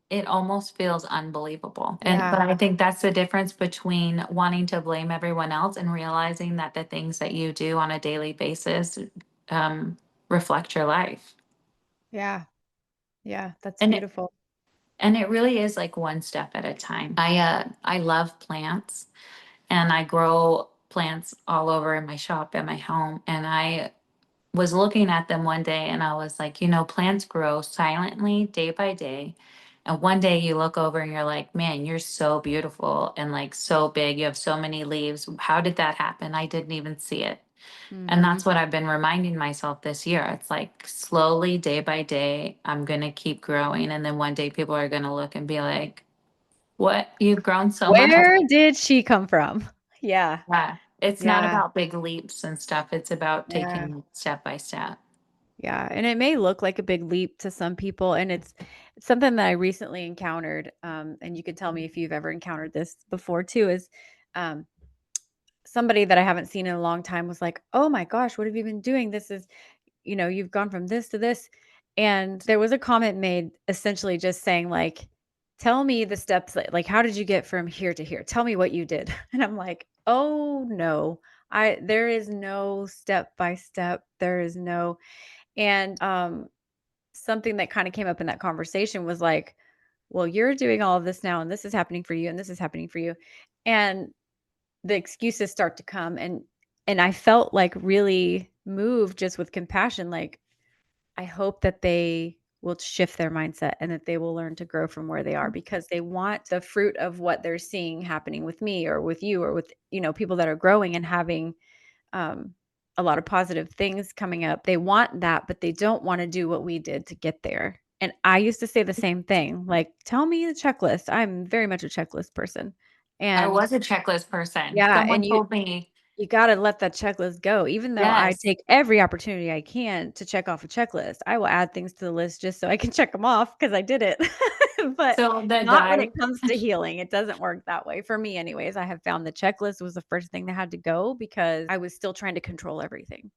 it almost feels unbelievable. And yeah, but I think that's the difference between wanting to blame everyone else and realizing that the things that you do on a daily basis um, reflect your life. yeah, yeah. That's And it beautiful. and it really is like one step at a time. I love plants and I grow plants all over in my shop at my home. And I was looking at them one day and I was like, plants grow silently day by day. And one day you look over and you're like, man, you're so beautiful and like so big. You have so many leaves. How did that happen? I didn't even see it. And Mhm. that's what I've been reminding myself this year. It's like slowly, day by day, I'm going to keep growing. And then one day people are going to look and be like, what? You've grown so much. Where did she come from? Yeah, Yeah. It's not yeah, about big leaps and stuff. It's about yeah. taking step by step. Yeah, and it may look like a big leap to some people, and it's something that I recently encountered, and you can tell me if you've ever encountered this before too, is, um, somebody that I haven't seen in a long time was like, "Oh my gosh, what have you been doing? This is you've gone from this to this." And there was a comment made essentially just saying like, "Tell me the steps that like, how did you get from here to here? Tell me what you did." And I'm like, "Oh no, there is no step by step. There is no." And something that kind of came up in that conversation was like, well, you're doing all of this now, and this is happening for you, and this is happening for you. And the excuses start to come. And I felt like really moved just with compassion. Like, I hope that they will shift their mindset and that they will learn to grow from where they are because they want the fruit of what they're seeing happening with me or with you or with, people that are growing and having um, a lot of positive things coming up. They want that, but they don't want to do what we did to get there. And I used to say the same thing, like, tell me the checklist. I'm very much a checklist person. I And was a checklist person. yeah, Someone and told me, you gotta let that checklist go, even though I yes. take every opportunity I can to check off a checklist. I will add things to the list just so I can check them off because I did it. But So the not when it guy, comes to healing. It doesn't work that way for me anyways. I have found the checklist was the first thing that had to go because I was still trying to control everything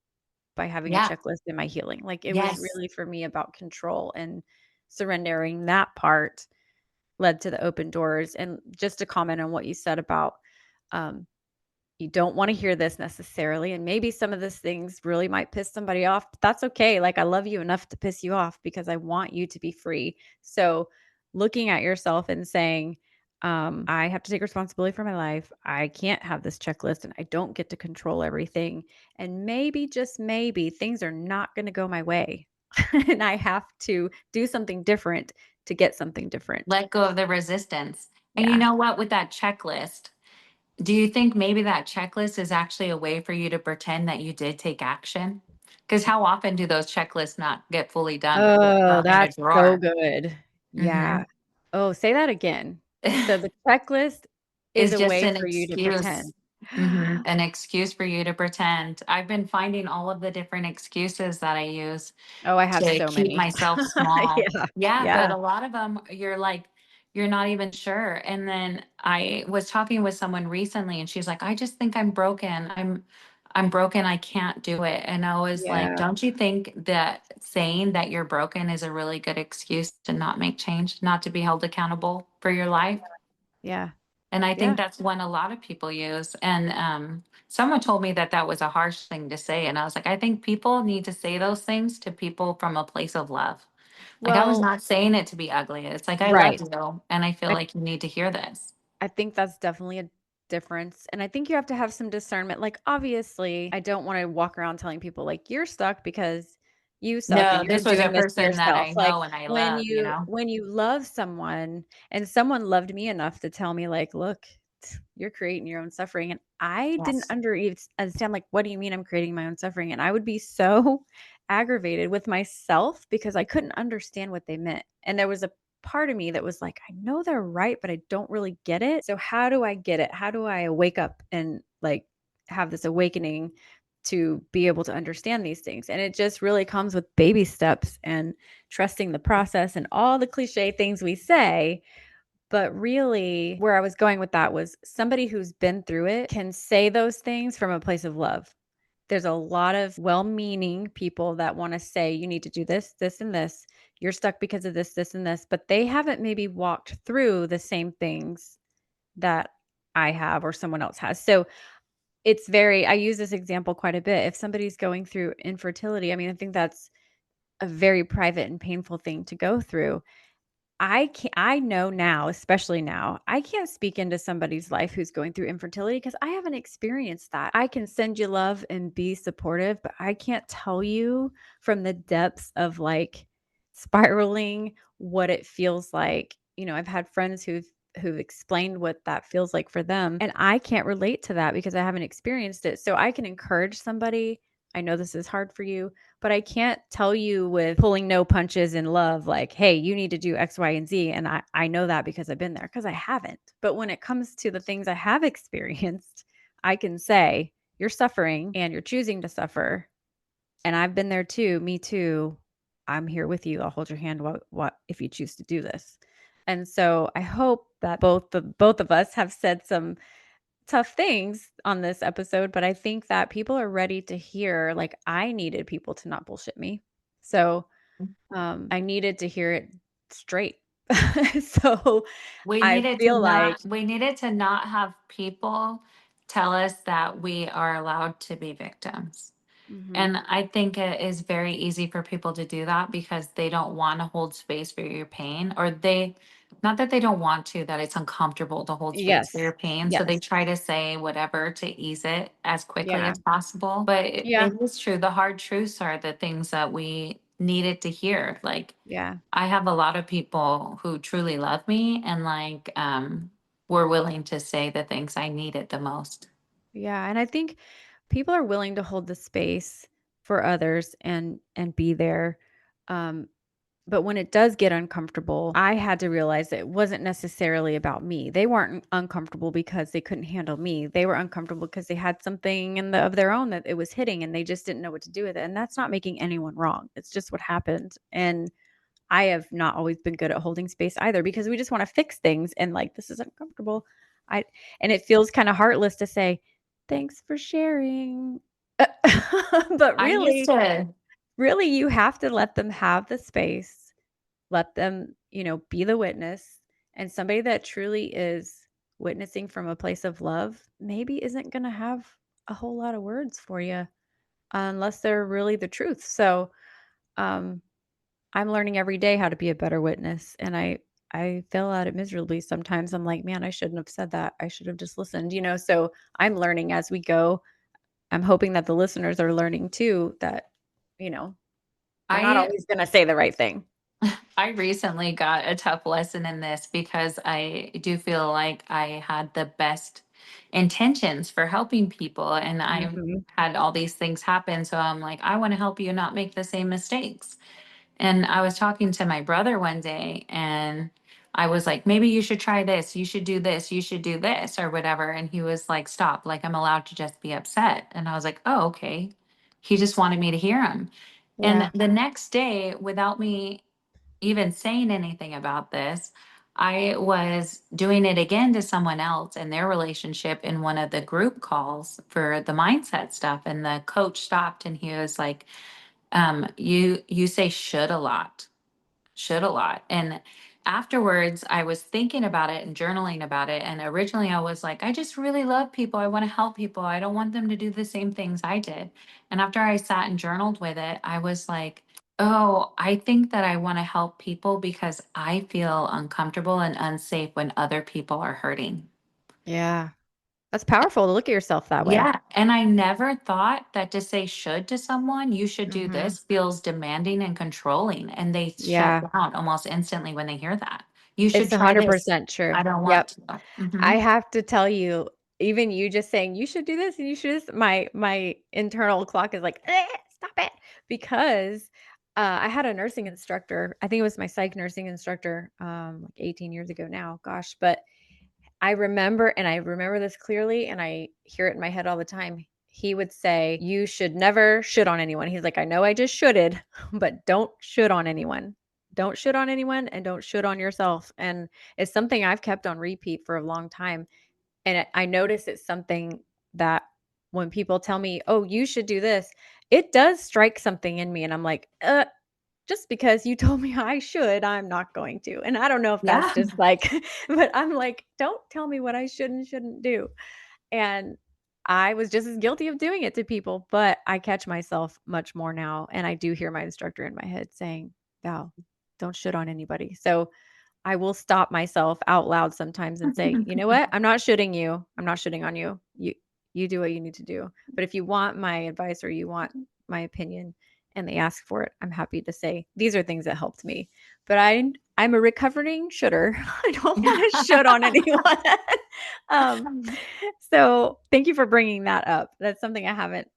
by having a yeah, checklist in my healing. Like, it was yes. really for me about control, and surrendering that part led to the open doors. And just to comment on what you said about, um, you don't wanna hear this necessarily, and maybe some of these things really might piss somebody off, but that's okay. Like, I love you enough to piss you off because I want you to be free. So, looking at yourself and saying, "I have to take responsibility for my life. I can't have this checklist, and I don't get to control everything, and maybe, just maybe, things are not gonna go my way, and I have to do something different to get something different." Let go of the resistance. And you Yeah. know what, with that checklist, do you think maybe that checklist is actually a way for you to pretend that you did take action? Because how often do those checklists not get fully done or get Oh, in a that's so drawer? good. Hmm. Yeah. Oh, say that again. So the checklist is Is a just way an for you to excuse. pretend. An excuse for you to pretend. I've been finding all of the different excuses that I use Oh, I have to so keep many. myself small. Yeah. Yeah, but Yeah. a lot of them you're like, you're not even sure. And then I was talking with someone recently and she's like, I just think I'm broken. I'm broken. I can't do it. And I was like, Yeah. don't you think that saying that you're broken is a really good excuse to not make change, not to be held accountable for your life? Yeah. And I think Yeah. that's one a lot of people use. And someone told me that that was a harsh thing to say. And I was like, I think people need to say those things to people from a place of love. Like, I was Well, not saying it to be ugly. It's like, I love right. you. And I feel I like you need to hear this. I think that's definitely a difference, and I think you have to have some discernment. Like, obviously, I don't wanna walk around telling people, like, "You're stuck because you suck and No, you're this was a doing this to person that yourself." I Like, know and I when love, you you know? when you love someone and someone loved me enough to tell me, like, "Look, you're creating your own suffering," and I didn't Yes. understand, like, "What do you mean I'm creating my own suffering?" And I would be so aggravated with myself because I couldn't understand what they meant, and there was a part of me that was like, I know they're right, but I don't really get it. So how do I get it? How do I wake up and like have this awakening to be able to understand these things? And it just really comes with baby steps and trusting the process and all the cliche things we say. But really, where I was going with that was somebody who's been through it can say those things from a place of love. There's a lot of well-meaning people that wanna say, "You need to do this, this, and this. You're stuck because of this, this, and this," but they haven't maybe walked through the same things that I have or someone else has. So, it's very I use this example quite a bit. If somebody's going through infertility, I mean, I think that's a very private and painful thing to go through. I know now, especially now, I can't speak into somebody's life who's going through infertility because I haven't experienced that. I can send you love and be supportive, but I can't tell you from the depths of, like, spiraling what it feels like. You know, I've had friends who've explained what that feels like for them, and I can't relate to that because I haven't experienced it. So I can encourage somebody, "I know this is hard for you, but I can't tell you with pulling no punches in love, like, hey, you need to do X, Y, and Z. And I know that because I've been there because I haven't. But when it comes to the things I have experienced, I can say, you're suffering and you're choosing to suffer. And I've been there too. Me too. I'm here with you. I'll hold your hand what if you choose to do this. And so I hope that both of us have said some tough things on this episode, but I think that people are ready to hear like I needed people to not bullshit me. So, I needed to hear it straight. So, I feel like We needed to not have people tell us that we are allowed to be victims. mhm. And I think it is very easy for people to do that because they don't want to hold space for your pain, or not that they don't want to, that it's uncomfortable to hold space for Yes. your pain. So they Yes. try to say whatever to ease it as quickly Yeah. as possible. But Yeah. it is true. The hard truths are the things that we needed to hear. Like, Yeah. I have a lot of people who truly love me and like, were willing to say the things I needed the most. Yeah, and I think people are willing to hold the space for others and be there, um, but when it does get uncomfortable, I had to realize that it wasn't necessarily about me. They weren't uncomfortable because they couldn't handle me. They were uncomfortable because they had something of their own that it was hitting and they just didn't know what to do with it. And that's not making anyone wrong. It's just what happened. And I have not always been good at holding space either because we just want to fix things and like this is uncomfortable. I and it feels kind of heartless to say, "Thanks for sharing." But I used to really you have to let them have the space. Let them, be the witness. And somebody that truly is witnessing from a place of love maybe isn't going to have a whole lot of words for you unless they're really the truth. So, um I'm learning every day how to be a better witness, and I fail at it miserably sometimes. I'm like, "Man, I shouldn't have said that. I should have just listened." So I'm learning as we go. I'm hoping that the listeners are learning too that, you know, we're not I always gonna say the right thing. I recently got a tough lesson in this because I do feel like I had the best intentions for helping people. And I've Mhm. had all these things happen. So I'm like, I want to help you not make the same mistakes. And I was talking to my brother one day and I was like, maybe you should try this. You should do this. You should do this or whatever. And he was like, stop. Like, I'm allowed to just be upset. And I was like, oh, okay. He just wanted me to hear him. And Yeah. the next day, without me even saying anything about this, I was doing it again to someone else in their relationship in one of the group calls for the mindset stuff. And the coach stopped and he was like, you say should a lot. And afterwards, I was thinking about it and journaling about it. And originally, I was like, I just really love people. I want to help people. I don't want them to do the same things I did. And after I sat and journaled with it, I was like, oh, I think that I want to help people because I feel uncomfortable and unsafe when other people are hurting. Yeah. That's powerful to look at yourself that way. Yeah, and I never thought that to say should to someone, you should do Mhm. this, feels demanding and controlling, and they shut Yeah. down almost instantly when they hear that. You should It's try this. 100% true. I don't want Yep. to. I Mhm. have to tell you, even you just saying, "You should do this and you should this," my internal clock is like, Stop it," because, I had a nursing instructor, I think it was my psych nursing instructor, like 18 years ago now, gosh, but I remember this clearly, and I hear it in my head all the time. He would say, "You should never should on anyone." He's like, "I know I just shoulded, but don't should on anyone. Don't should on anyone and don't should on yourself." And it's something I've kept on repeat for a long time. And I notice it's something that when people tell me, "Oh, you should do this," it does strike something in me. And I'm like, just because you told me I should, I'm not going to. And I don't know if that's Yeah. just like, but I'm like, don't tell me what I should and shouldn't do. And I was just as guilty of doing it to people, but I catch myself much more now. And I do hear my instructor in my head saying, Val, don't shit on anybody. So I will stop myself out loud sometimes and say, "You know what? I'm not shitting you. I'm not shitting on you. You do what you need to do. But if you want my advice or you want my opinion and they ask for it, I'm happy to say these are things that helped me. But I'm a recovering shooter. I don't want to shit on anyone. um, so thank you for bringing that up. That's something I haven't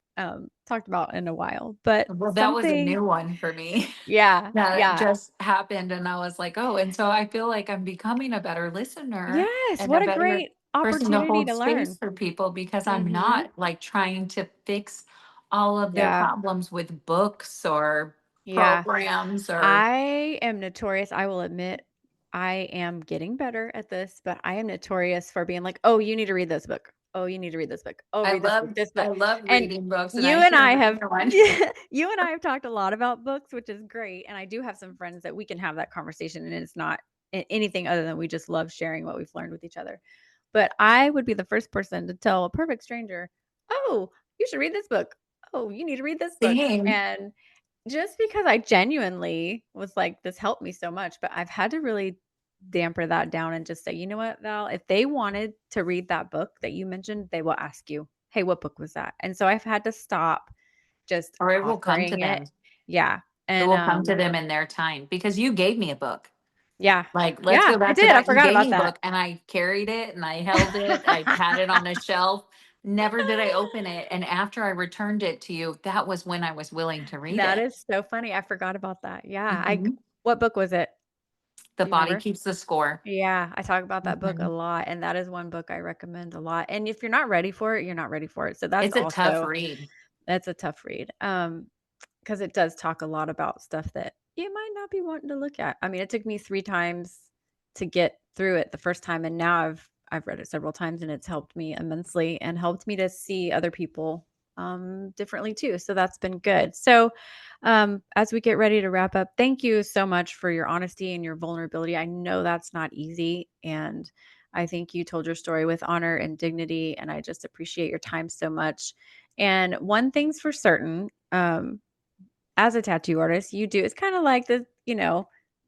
talked about in a while, but Well, that was a something, new one for me. yeah, That yeah. just happened and I was like, "Oh," and so I feel like I'm becoming a better listener Yes, and a what a better great person to opportunity hold to space learn. for people because I'm Mhm. not like trying to fix all of their Yeah, problems with books or yeah. programs or I am notorious, I will admit, I am getting better at this, but I am notorious for being like, "Oh, you need to read this book. Oh, you need to read this book. Oh, read this I book." love And reading books and you I and share I have another one. yeah, you and I have talked a lot about books, which is great, and I do have some friends that we can have that conversation, and it's not anything other than we just love sharing what we've learned with each other. But I would be the first person to tell a perfect stranger, "Oh, you should read this book. Oh, you need to read this book." Same. And just because I genuinely was like, "This helped me so much," but I've had to really damper that down and just say, "You know what, Val? If they wanted to read that book that you mentioned, they will ask you, 'Hey, what book was that?'" And so I've had to stop just Or it will come to offering it. them. Yeah, It and, will come to them in their time because you gave me a book. yeah. Like, let's Yeah, go I back to did, I that. You forgot gave about me a that. book and I carried it and I held it. I had it on a shelf. Never did I open it. And after I returned it to you, that was when I was willing to read That it. is so funny, I forgot about that. Yeah, I Mhm. what book was it? The Do you body remember? keeps the score. Yeah, I talk about that book a Mhm. lot, and that is one book I recommend a lot, and if you're not ready for it, you're not ready for it, so that's It's a tough also read. that's a tough read, because it does talk a lot about stuff that you might not be wanting to look at. I mean, it took me 3 times to get through it the first time, and now I've read it several times, and it's helped me immensely and helped me to see other people, differently too, so that's been good. So, as we get ready to wrap up, thank you so much for your honesty and your vulnerability. I know that's not easy, and I think you told your story with honor and dignity, and I just appreciate your time so much. And one thing's for certain, as a tattoo artist, you do it's kinda like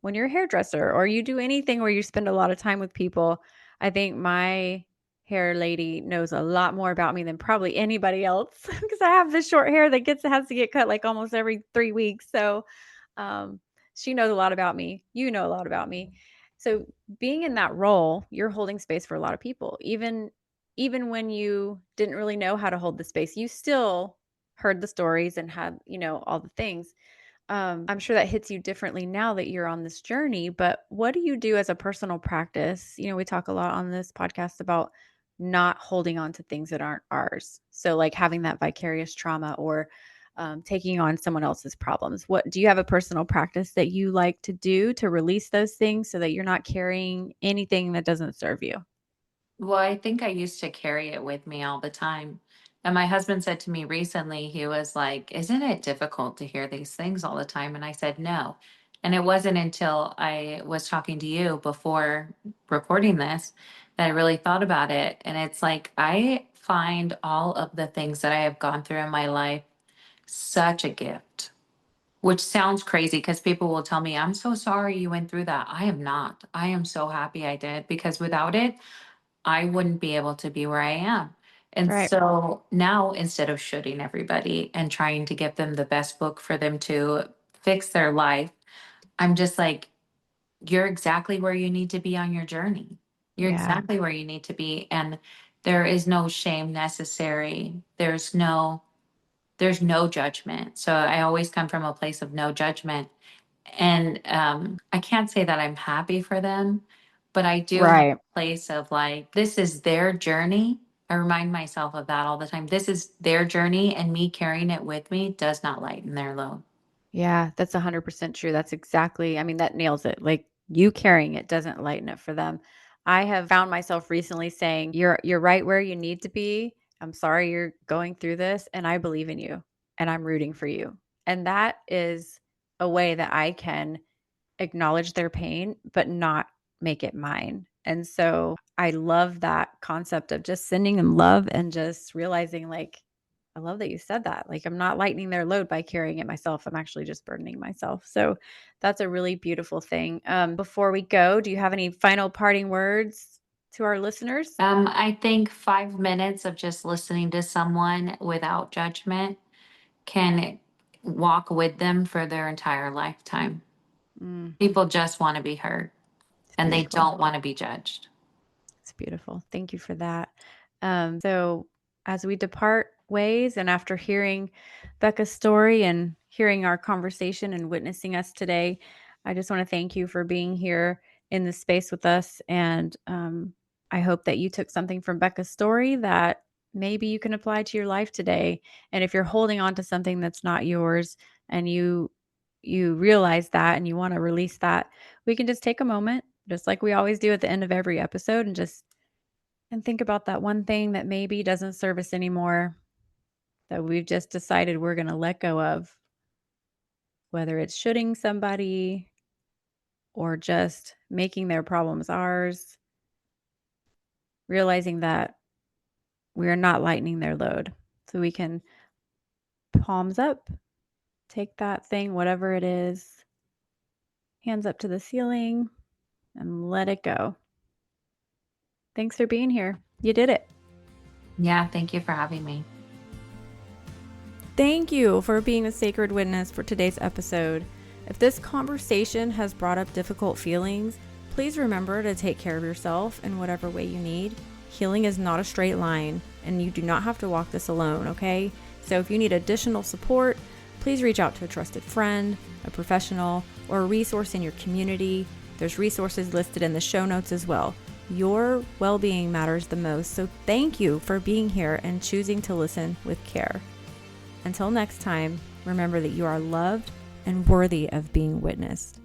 when you're a hairdresser or you do anything where you spend a lot of time with people, I think my hair lady knows a lot more about me than probably anybody else because I have this short hair that gets has to get cut, like, almost every 3 weeks, so, um, she knows a lot about me. You know a lot about me. So, being in that role, you're holding space for a lot of people, even even when you didn't really know how to hold the space, you still heard the stories and had, all the things. I'm sure that hits you differently now that you're on this journey, but what do you do as a personal practice? We talk a lot on this podcast about not holding on to things that aren't ours. So, like having that vicarious trauma or taking on someone else's problems. What do you have a personal practice that you like to do to release those things so that you're not carrying anything that doesn't serve you? Well, I think I used to carry it with me all the time. And my husband said to me recently, he was like, "Isn't it difficult to hear these things all the time?" And I said, "No." And it wasn't until I was talking to you before recording this that I really thought about it. And it's like, I find all of the things that I have gone through in my life such a gift, which sounds crazy because people will tell me, "I'm so sorry you went through that." I am not. I am so happy I did, because without it, I wouldn't be able to be where I am. And Right. so now, instead of shooting everybody and trying to give them the best book for them to fix their life, I'm just like, you're exactly where you need to be on your journey. You're Yeah. exactly where you need to be. And there is no shame necessary. There's no judgment. So I always come from a place of no judgment. And I can't say that I'm happy for them, but I do have Right. a place of like, this is their journey. I remind myself of that all the time. This is their journey, and me carrying it with me does not lighten their load. Yeah, that's 100% true. That's exactly, I mean, that nails it. Like you carrying it doesn't lighten it for them. I have found myself recently saying, "You're right where you need to be. I'm sorry you're going through this and I believe in you and I'm rooting for you." And that is a way that I can acknowledge their pain, but not make it mine. And so I love that concept of just sending them love and just realizing, like, I love that you said that. Like, I'm not lightening their load by carrying it myself. I'm actually just burdening myself. So that's a really beautiful thing. Before we go, do you have any final parting words to our listeners? I think 5 minutes of just listening to someone without judgment can walk with them for their entire lifetime. Mm, People just want to be heard, it's and they beautiful. don't want to be judged. It's beautiful. Thank you for that. So, as we depart ways, and after hearing Becca's story and hearing our conversation and witnessing us today, I just want to thank you for being here in this space with us. And I hope that you took something from Becca's story that maybe you can apply to your life today. And if you're holding on to something that's not yours and you realize that and you want to release that, we can just take a moment, just like we always do at the end of every episode, and think about that one thing that maybe doesn't serve us anymore, that we've just decided we're going to let go of, whether it's shooting somebody or just making their problems ours, realizing that we're not lightening their load. So we can palms up, take that thing, whatever it is, hands up to the ceiling, and let it go. Thanks for being here. You did it. Yeah, thank you for having me. Thank you for being a sacred witness for today's episode. If this conversation has brought up difficult feelings, please remember to take care of yourself in whatever way you need. Healing is not a straight line, and you do not have to walk this alone, okay? So if you need additional support, please reach out to a trusted friend, a professional, or a resource in your community. There's resources listed in the show notes as well. Your well-being matters the most, so thank you for being here and choosing to listen with care. Until next time, remember that you are loved and worthy of being witnessed.